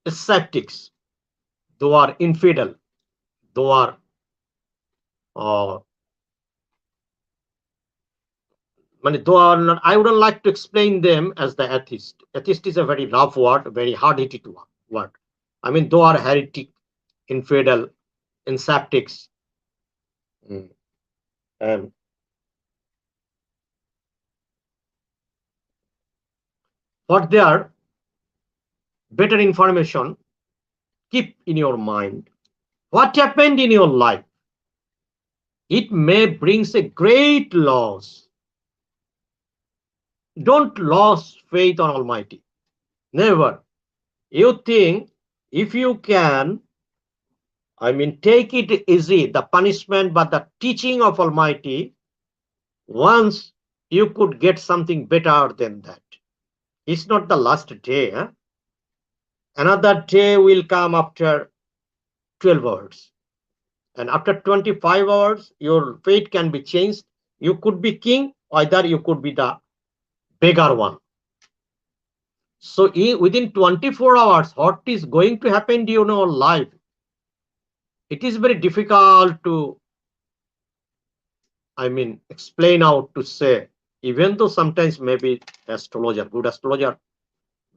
skeptics, those are infidel, those are though are not, I wouldn't like to explain them as the atheist. Atheist is a very rough word, very hard-hitting word. Though are heretic, infidel, inseptics, mm, and for their better information, keep in your mind what happened in your life. It may brings a great loss. Don't lose faith on Almighty. Never. You think if you can, take it easy, the punishment, but the teaching of Almighty, once you could get something better than that. It's not the last day. Another day will come after 12 hours. And after 25 hours, your fate can be changed. You could be king, either you could be the beggar one. So within 24 hours, what is going to happen to your life? It is very difficult to, explain out to say, even though sometimes maybe good astrologer,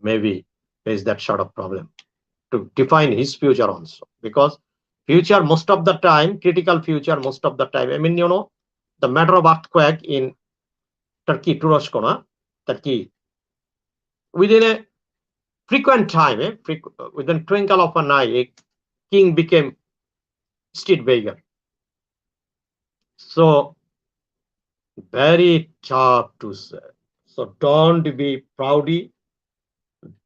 maybe face that sort of problem to define his future also. Because future, most of the time, critical future, most of the time, the matter of earthquake in Turkey, Turoshkona, Turkey, within a frequent time, within twinkle of an eye, a king became street beggar. So very tough to say. So don't be proudy,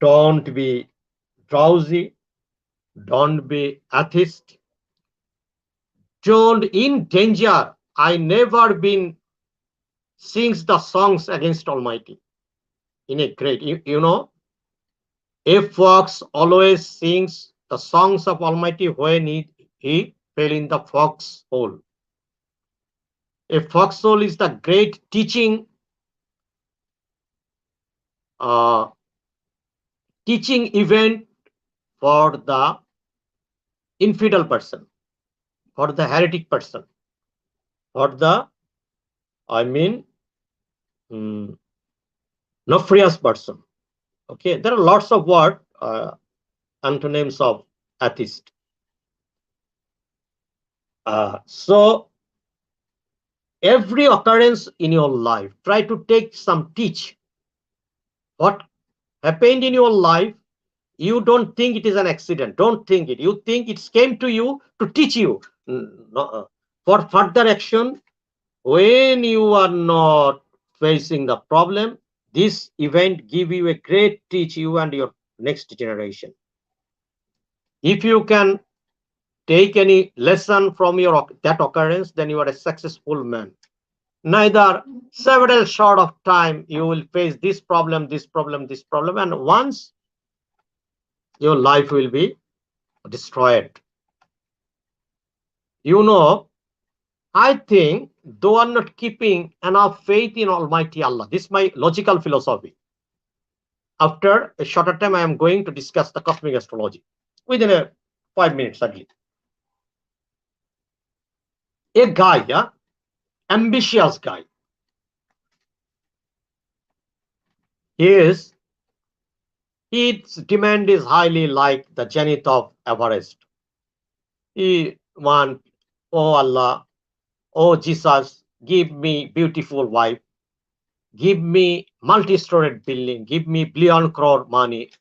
don't be drowsy, don't be atheist, don't in danger. I never been sings the songs against Almighty in a great, a fox always sings the songs of Almighty when he fell in the fox hole. A foxhole is the great uh, teaching event for the infidel person, for the heretic person, for the, I mean, mm, nefarious person. Okay, there are lots of words, antonyms of atheist. So every occurrence in your life, try to take some teach. What happened in your life, you don't think it is an accident. Don't think it. You think it came to you to teach you. For further action, when you are not facing the problem, this event give you a great teach you and your next generation. If you can take any lesson from that occurrence, then you are a successful man. Neither several short of time you will face this problem, this problem, this problem, and once your life will be destroyed. I think though are not keeping enough faith in Almighty Allah. This is my logical philosophy. After a shorter time, I am going to discuss the cosmic astrology within a 5 minutes at least. A guy, ambitious guy, his demand is highly like the zenith of Everest. He want, oh Allah, oh Jesus, give me beautiful wife, give me multi-storied building, give me billion crore money.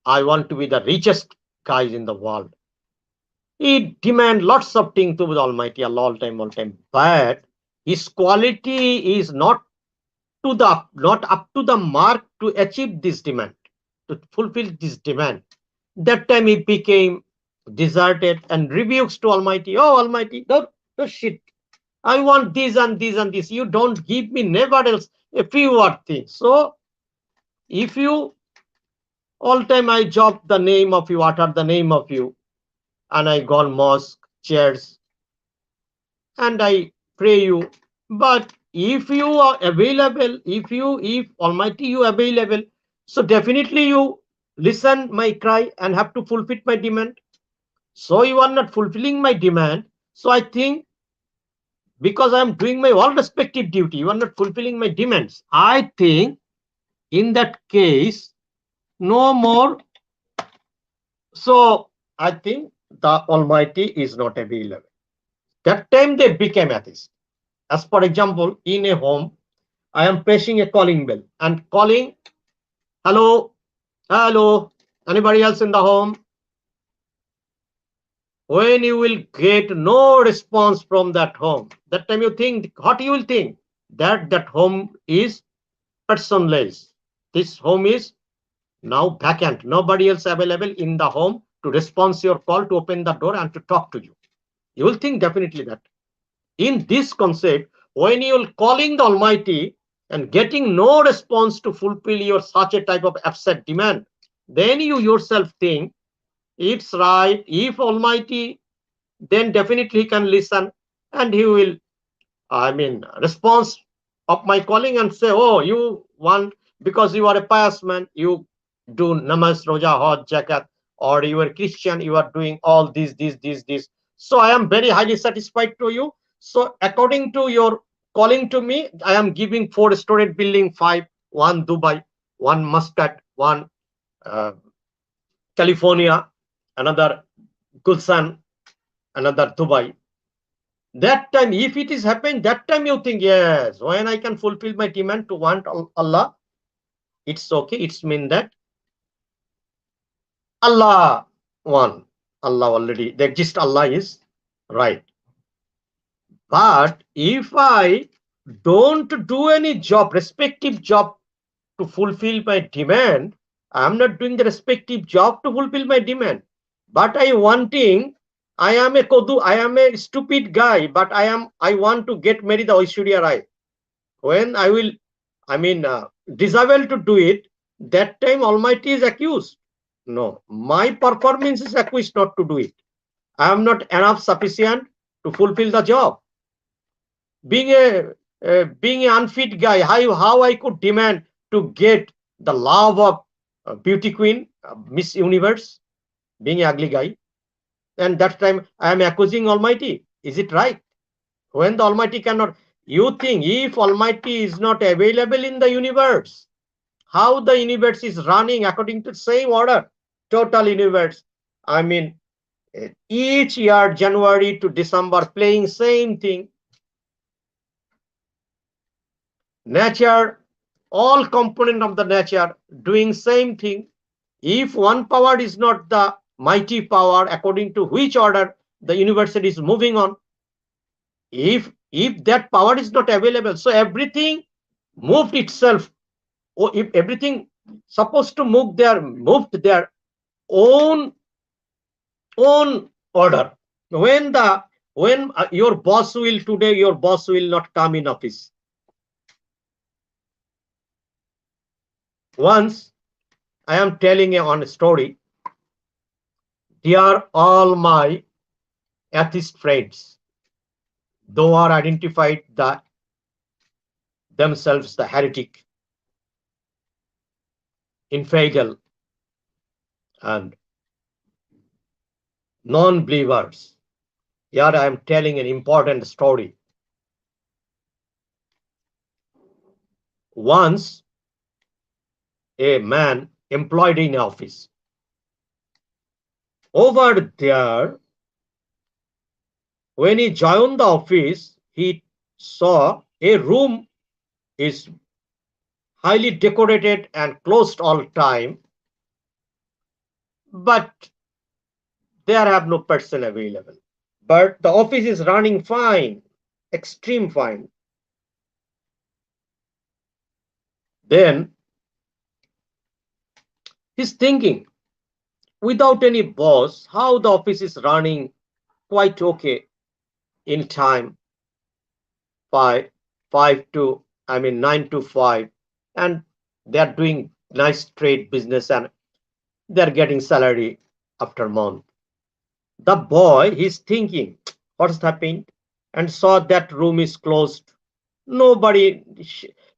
I want to be the richest guy in the world. He demand lots of things to the Almighty Allah all time, but his quality is not up to the mark to achieve this demand, to fulfill this demand. That time he became deserted and rebukes to Almighty. Oh Almighty, no shit. I want this and this and this. You don't give me never else a few things. So if you all time I job the name of you, utter the name of you, and I gone mosque, chairs, and I pray you. But if you are available, if Almighty you available, so definitely you listen my cry and have to fulfill my demand. So you are not fulfilling my demand. So I think because I am doing my all respective duty, you are not fulfilling my demands. I think in that case, no more. So I think the Almighty is not available. That time they became atheists. As for example, in a home, I am pressing a calling bell and calling, hello, hello, anybody else in the home? When you will get no response from that home, that time you think, what you will think? That home is personless. This home is now vacant. Nobody else available in the home to respond your call, to open the door and to talk to you. You will think definitely that. In this concept, when you are calling the Almighty and getting no response to fulfill your such a type of upset demand, then you yourself think it's right. If Almighty, then definitely he can listen and he will, response of my calling and say, oh, you want, because you are a pious man, you do namaz, roja, hajj, zakat, or you are Christian, you are doing all this. So I am very highly satisfied to you. So according to your calling to me, I am giving 4 storage building, five, one Dubai, one Muscat, one uh, California, another Gulsan, another Dubai. That time, if it is happening, that time you think, yes, when I can fulfill my demand to want Allah, it's okay. It's mean that Allah one, Allah already, the exist Allah is right. But if I don't do any job, respective job to fulfill my demand, I'm not doing the respective job to fulfill my demand. But I am a kodu, I am a stupid guy, but I want to get married the Aishwarya Rai. When I will, disable to do it, that time Almighty is accused. No, my performance is accused not to do it. I am not enough sufficient to fulfill the job. Being being an unfit guy, how I could demand to get the love of beauty queen, Miss Universe, being an ugly guy, and that time I am accusing Almighty. Is it right? When the Almighty cannot, you think if Almighty is not available in the universe, how the universe is running according to the same order, total universe. I mean, each year, January to December, playing same thing. Nature, all component of the nature doing same thing. If one power is not the mighty power, according to which order the universe is moving on, if that power is not available, so everything moved itself, or if everything supposed to moved their own order. When your boss will today, your boss will not come in office. Once I am telling you on a story. They are all my atheist friends, though are identified themselves the heretic, infidel, and non-believers. Here I am telling an important story. Once a man employed in office. Over there, when he joined the office, he saw a room is highly decorated and closed all time, but there have no person available. But the office is running fine, extreme fine. Then he's thinking, without any boss, how the office is running quite okay in time, five, five to, 9 to 5, and they're doing nice trade business and they're getting salary after month. The boy, he's thinking, what's happened? And saw that room is closed. Nobody,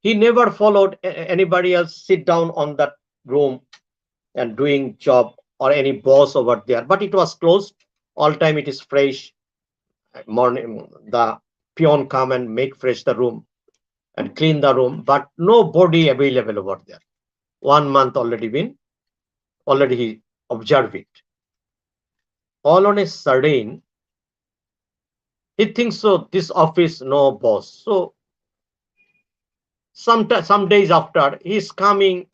he never followed anybody else sit down on that room and doing job, or any boss over there, but it was closed all time. It is fresh morning, the peon come and make fresh the room and clean the room, but nobody available over there. 1 month already he observed it. All on a sudden, he thinks so this office no boss. So some days after, he's coming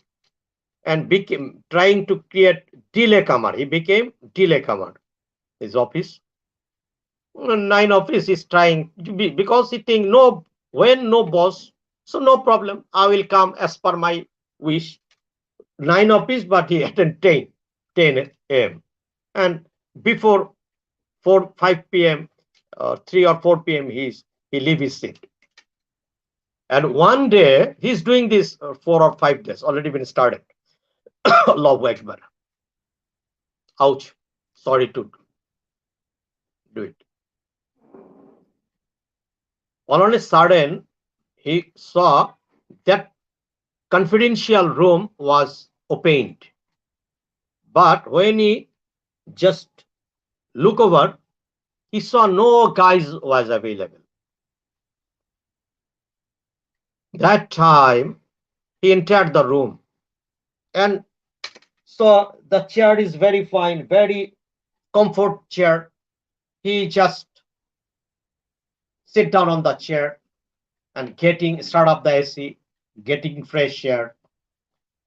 and became trying to create delay comer. He became delay comer. His office, nine office is trying to be, because he think no, when no boss, so no problem. I will come as per my wish. Nine office, but he attend 10 a.m. and before 5 p.m., 3 or 4 p.m. he leave his seat. And one day he's doing this 4 or 5 days already been started. Allahu Akbar. Ouch. Sorry to do it. All on a sudden, he saw that confidential room was opened. But when he just look over, he saw no guys was available. That time, he entered the room and saw the chair is very fine, very comfort chair. He just sit down on the chair and start up the AC, getting fresh air,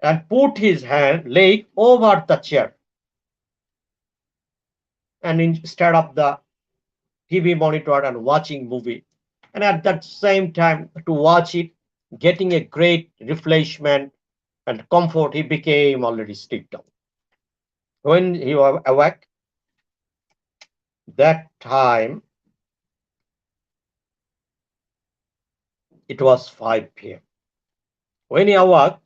and put his leg over the chair and instead of the TV monitor and watching movie. And at that same time, to watch it, getting a great refreshment and comfort, he became already stick down. When he was awake, that time it was 5 p.m. When he awoke,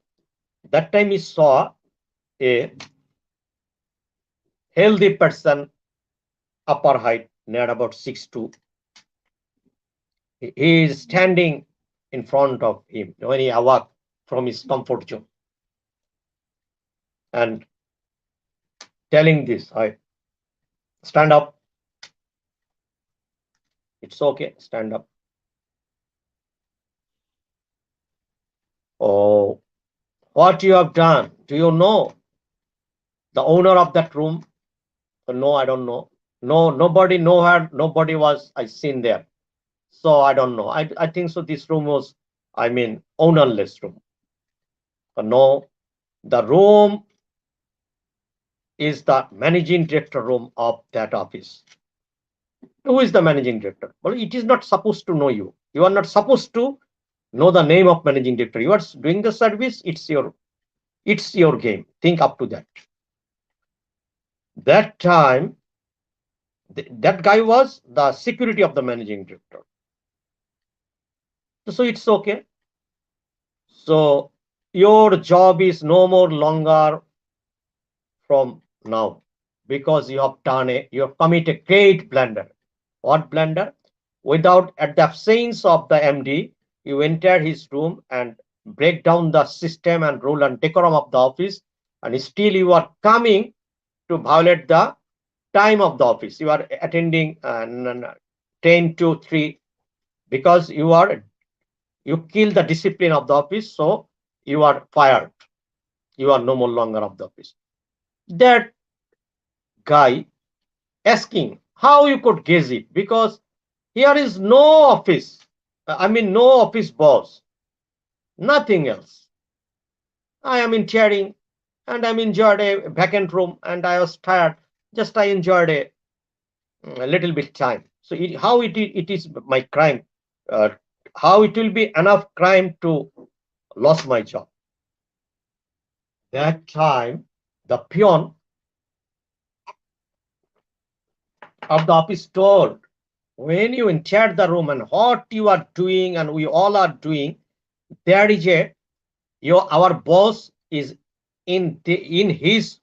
that time he saw a healthy person, upper height, near about 6'2". He is standing in front of him when he awoke from his comfort zone and telling this, I stand up. It's okay, stand up. Oh, what you have done? Do you know the owner of that room? No, I don't know. No, nobody know her. Nobody was I seen there. So I don't know. I think so. This room was, I mean, ownerless room. No, the room is the managing director room of that office. Who is the managing director? Well, it is not supposed to know you. You are not supposed to know the name of managing director. You are doing the service. It's your game. Think up to that. That time, that guy was the security of the managing director. So it's okay. So your job is no more longer from now, because you have committed a great blunder. What blunder? Without at the absence of the MD, you enter his room and break down the system and rule and decorum of the office, and still you are coming to violate the time of the office. You are attending 10 to 3 because you kill the discipline of the office, so you are fired. You are no more longer of the office. That guy asking how you could guess it, because here is no office. I mean, no office boss, nothing else. I am in tearing and I'm enjoyed a vacant room and I was tired. Just I enjoyed a little bit time. So it is my crime. Uh, how it will be enough crime to lose my job? That time, the peon of the office told, when you enter the room and what you are doing and we all are doing, there is our boss is in his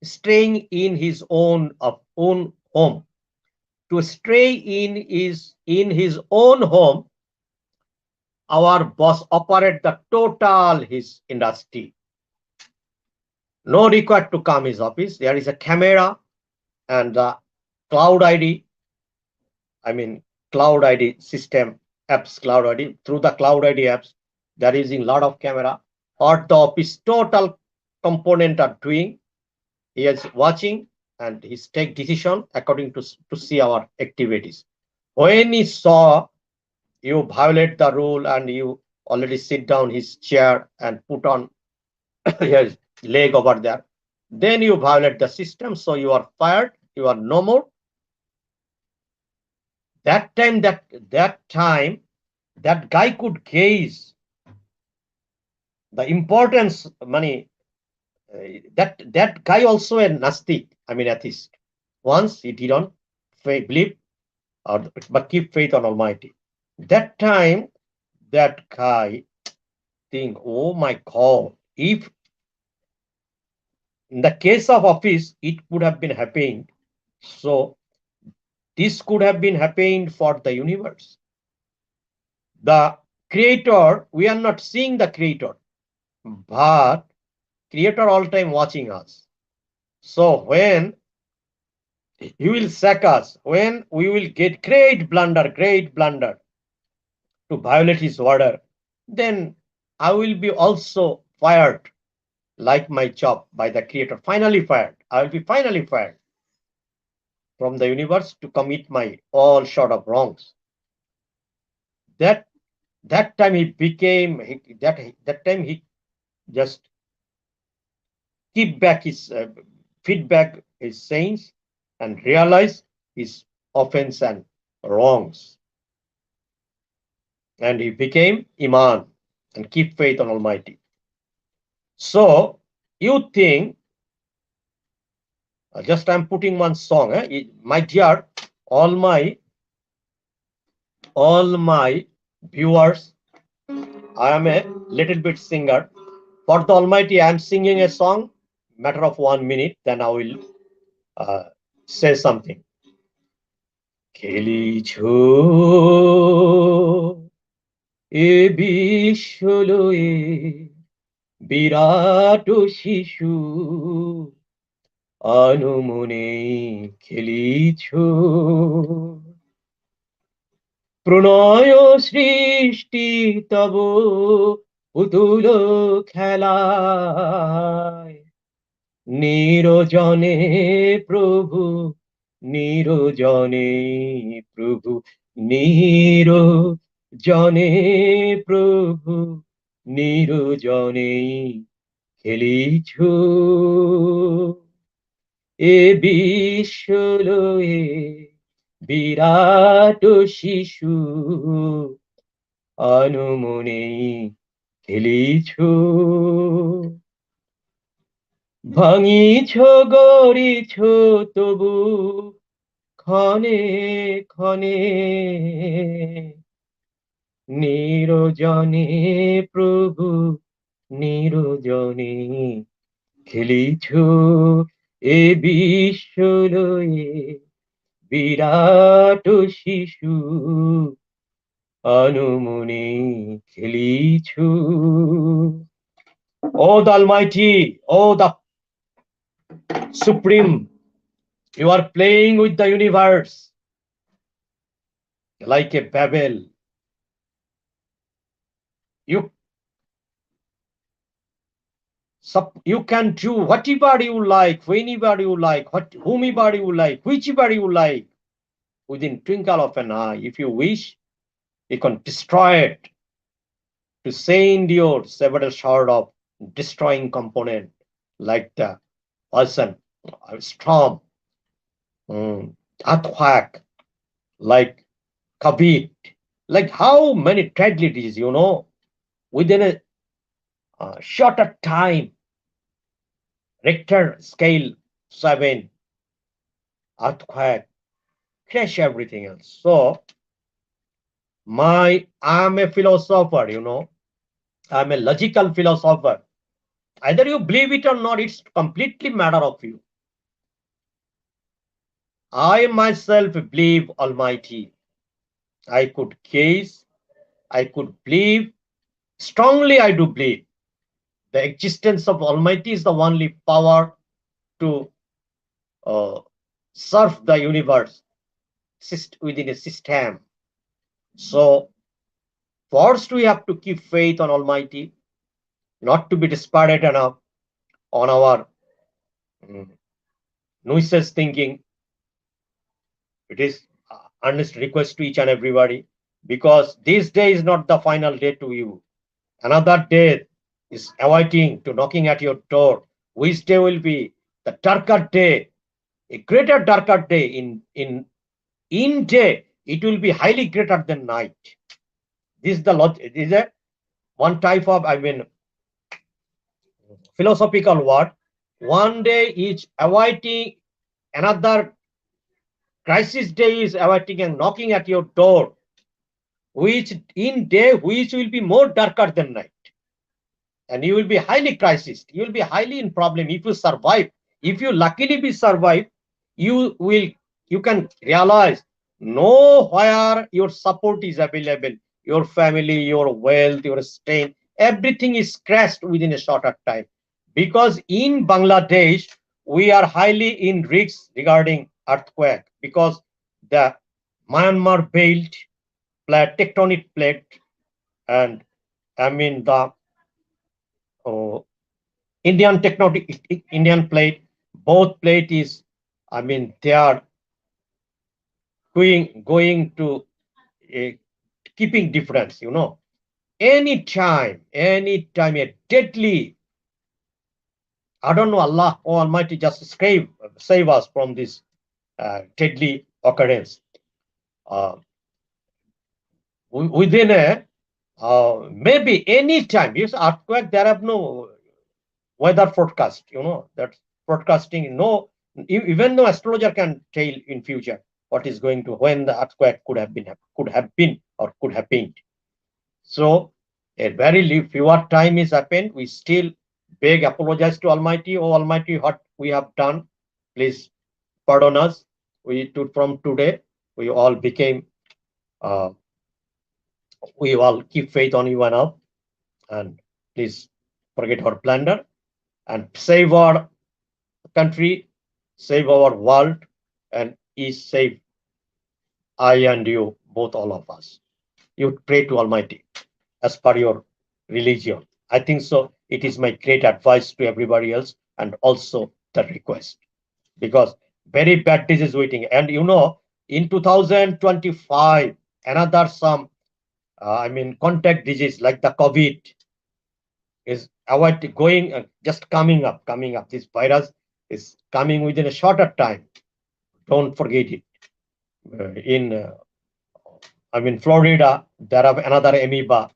staying in his own home. To stay in his own home, our boss operate the total his industry. No required to come his office. There is a camera and the cloud ID. I mean, cloud ID system apps, cloud ID. Through the cloud ID apps, they're using a lot of camera. What the office total component are doing, he is watching and he's take decision according to see our activities. When he saw you violate the rule and you already sit down his chair and put on his leg over there, then you violate the system, so you are fired, you are no more. That time that guy could gaze the importance money. That guy also a nastic, I mean atheist. Once he didn't believe or but keep faith on Almighty. That time that guy think, oh my God, if in the case of office it could have been happening, so this could have been happening for the universe. The creator, we are not seeing the creator, but creator all time watching us. So when he will sack us, when we will get great blunder to violate his order, then I will be also fired like my job by the creator. Finally fired. I will be finally fired from the universe to commit my all sort of wrongs. That that time he became that time he just keep back his feedback his sayings and realize his offense and wrongs, and he became iman and keep faith on Almighty. So you think just I'm putting one song, my dear, all my all my viewers, I am a little bit singer. For the Almighty, I am singing a song, matter of 1 minute, then I will uh, say something. খেলিছো এ বিশ্বলয়ে বিরাট শিশু আনমনে খেলিছো প্রণয় সৃষ্টি তব পুতুল খেলায় নিরজনে প্রভু নিরজনে প্রভু নিরজনে প্রভু নিরজনে খেলিছ এ বিশ্বলয়ে বিরাট শিশু আনমনে খেলিছ ভাঙিছ গড়িছ তবু ক্ষণে ক্ষণে নিরজনে প্রভু নিরজনে খেলিছ এ বিশ্বলয়ে বিরাট শিশু আনমনে খেলিছ Oh, the Almighty, oh, the Supreme, you are playing with the universe like a Babel. You, you can do whatever you like, whenever you like, whomever you like, whichever you like, within twinkle of an eye. If you wish, you can destroy it to send your several sort of destroying component like the person, storm, earthquake, like COVID, like how many tragedies, within a shorter time, Richter scale 7, earthquake, crash everything else. So I'm a philosopher, I'm a logical philosopher. Either you believe it or not, it's completely matter of you. I myself believe Almighty. I could gaze, I could believe, strongly I do believe the existence of Almighty is the only power to serve the universe within a system. So first we have to keep faith on Almighty, not to be despondent enough on our mm, noises thinking. It is earnest request to each and everybody, because this day is not the final day to you. Another day is awaiting to knocking at your door. Which day will be the darker day, a greater darker day in day. It will be highly greater than night. This is the logic. This is a one type of, I mean, philosophical word. One day is awaiting, another crisis day is awaiting and knocking at your door, which in day which will be more darker than night, and you will be highly crisis, you will be highly in problem. If you survive, if you luckily be survive, you will, you can realize nowhere your support is available, your family, your wealth, your strength, everything is crashed within a shorter time. Because in Bangladesh we are highly in risks regarding earthquake, because the Myanmar belt plate, tectonic plate, and I mean the uh, Indian tectonic, Indian plate, both plate is, I mean, they are going to a keeping difference. Anytime a deadly, I don't know, Allah Almighty just save us from this deadly occurrence. Uh, Within a maybe any time, yes, earthquake, there have no weather forecast, that forecasting, no, even no astrologer can tell in future what is going to, when the earthquake could have been or could have been. So a very fewer time is happened. We still beg, apologize to Almighty. Oh Almighty, what we have done, please pardon us. From today we all became, uh, we all keep faith on you and up, and please forget our plunder and save our country, save our world, and is save I and you, both, all of us. You pray to Almighty as per your religion. I think so. It is my great advice to everybody else, and also the request, because very bad disease waiting. And in 2025, another some, I mean, contact disease like the COVID is avoid going, just coming up. This virus is coming within a shorter time. Don't forget it. In I mean, Florida, there are another amoeba,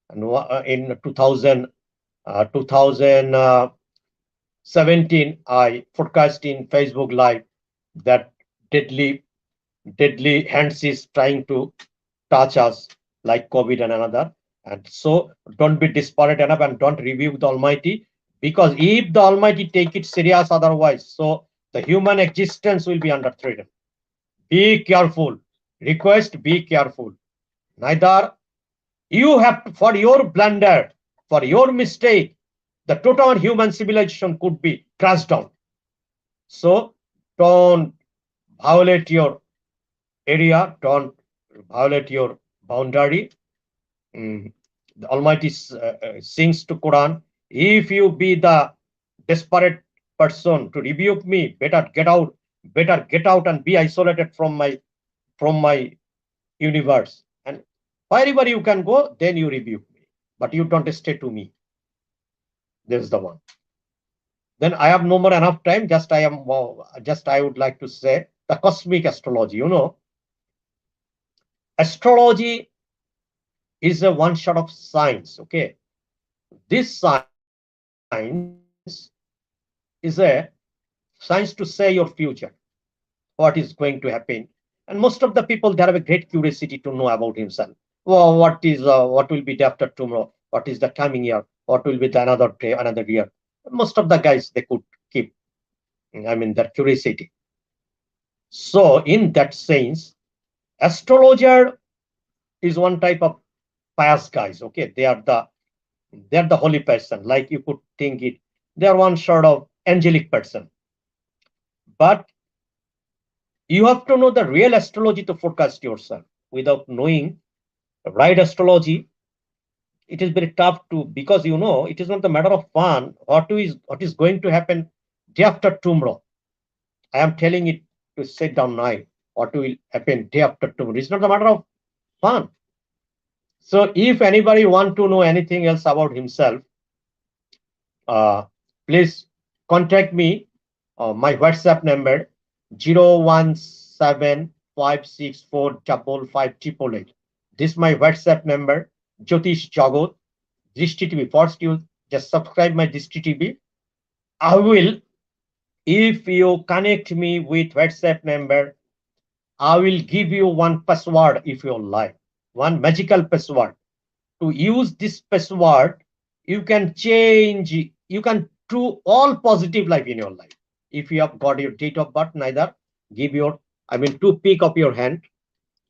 and in 2017, I forecast in Facebook Live that deadly, deadly hands is trying to touch us like COVID and another. And so don't be desperate enough and don't rebuke the Almighty, because if the Almighty take it serious otherwise, so the human existence will be under threat. Be careful. Request, be careful. Neither you have to, for your blunder, for your mistake, the total human civilization could be crashed down. So don't violate your area, don't violate your boundary. The Almighty sings to Quran, if you be the desperate person to rebuke me, better get out and be isolated from my universe. And wherever you can go, then you rebuke me. But you don't stay to me. This is the one. Then I have no more enough time. Just I would like to say the cosmic astrology. Astrology is a one shot of science. Okay, this science is a science to say your future, what is going to happen. And most of the people, they have a great curiosity to know about himself. Well, what will be the after tomorrow? What is the coming year? What will be the another year? Most of the guys, they could keep, I mean, their curiosity. So in that sense, astrologer is one type of pious guys. Okay, they are the holy person. Like you could think it, they are one sort of angelic person. But you have to know the real astrology to forecast yourself. Without knowing write astrology. It is very tough to, because it is not a matter of fun. What is going to happen day after tomorrow? I am telling it to sit down now. What will happen day after tomorrow? It's not a matter of fun. So if anybody want to know anything else about himself, uh, please contact me. My WhatsApp number 017564558. This is my WhatsApp number. Jyotish Jagot, Drishti TV. First, you just subscribe my Drishti TV. I will, if you connect me with WhatsApp number, I will give you one password if you like, one magical password. To use this password, you can change, you can do all positive life in your life. If you have got your date of birth, neither give your, two peak of your hand,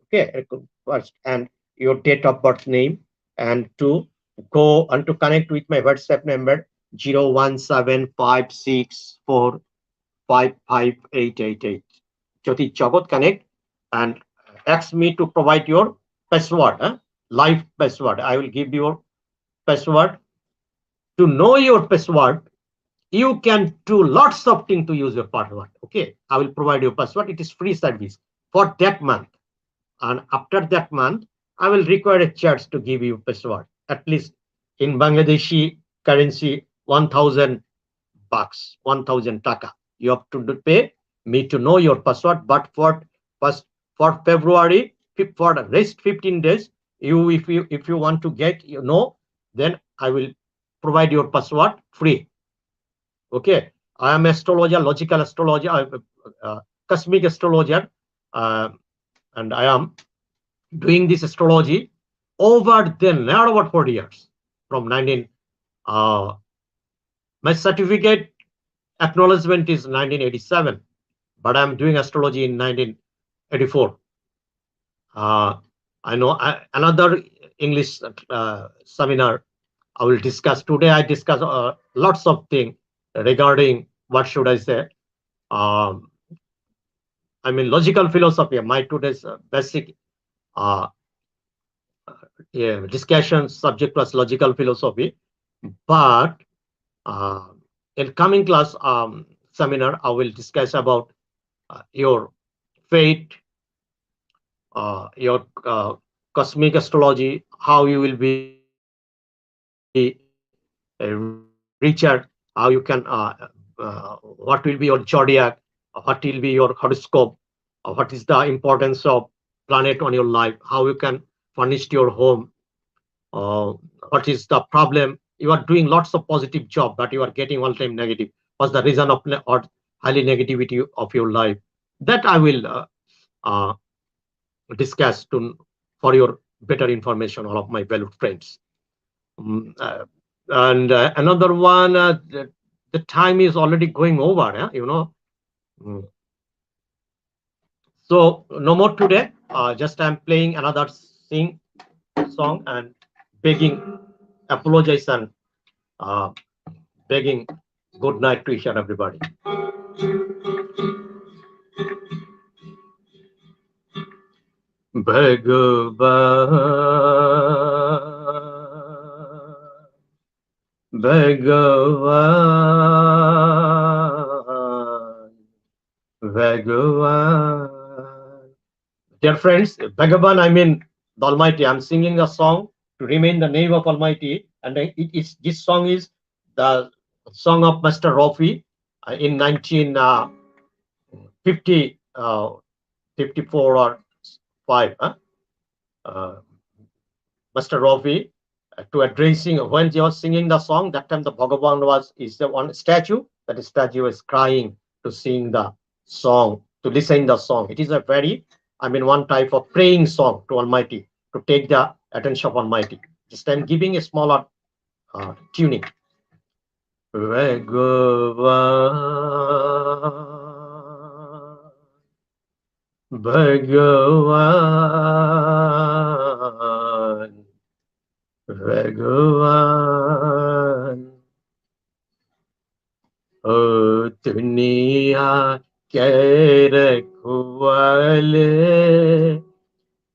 okay, first, and your date of birth name, and to go and to connect with my WhatsApp number 01756455888. Jyoti Jagat connect and ask me to provide your password, live password. I will give your password. To know your password, you can do lots of things to use your password. Okay, I will provide you password. It is free service for that month, and after that month, I will require a charge to give you password. At least in Bangladeshi currency, 1,000 bucks, 1,000 taka. You have to pay me to know your password. But first for February, for the rest 15 days, if you want to get, then I will provide your password free. Okay, I am astrologer, logical astrologer, cosmic astrologer, uh, and I am doing this astrology over now over 40 years from 19. My certificate acknowledgement is 1987, but I'm doing astrology in 1984. Uh, I know another English seminar I will discuss today. I discuss lots of things regarding, what should I say? Um, Logical philosophy. My today's basic uh, discussion subject was logical philosophy. But uh, in coming class seminar, I will discuss about your fate, your cosmic astrology, how you will be richer, how you can, what will be your zodiac, what will be your horoscope, what is the importance of planet on your life, how you can furnish your home, uh, what is the problem. You are doing lots of positive job, but you are getting all time negative. What's the reason of or highly negativity of your life? That I will uh, discuss to for your better information, all of my valued friends. Mm, and another one, the time is already going over. Mm. So no more today. Just I'm playing another sing song and begging, apologize and uh, begging good night to each and everybody. Bhagavan, Bhagavan, Bhagavan. Dear friends, Bhagavan, the Almighty. I'm singing a song to remain the name of Almighty, and this song is the song of Master Rafi in 1950, 54 or 5. Uh, Master Rafi, to addressing when he was singing the song. That time the Bhagavan is the one statue. That statue is crying to sing the song, to listen the song. It is a very, one type of praying song to Almighty, to take the attention of Almighty. Just I'm giving a smaller tuning. Bhagavan, Bhagavan, Bhagavan, ओ दुनिया के रखवाले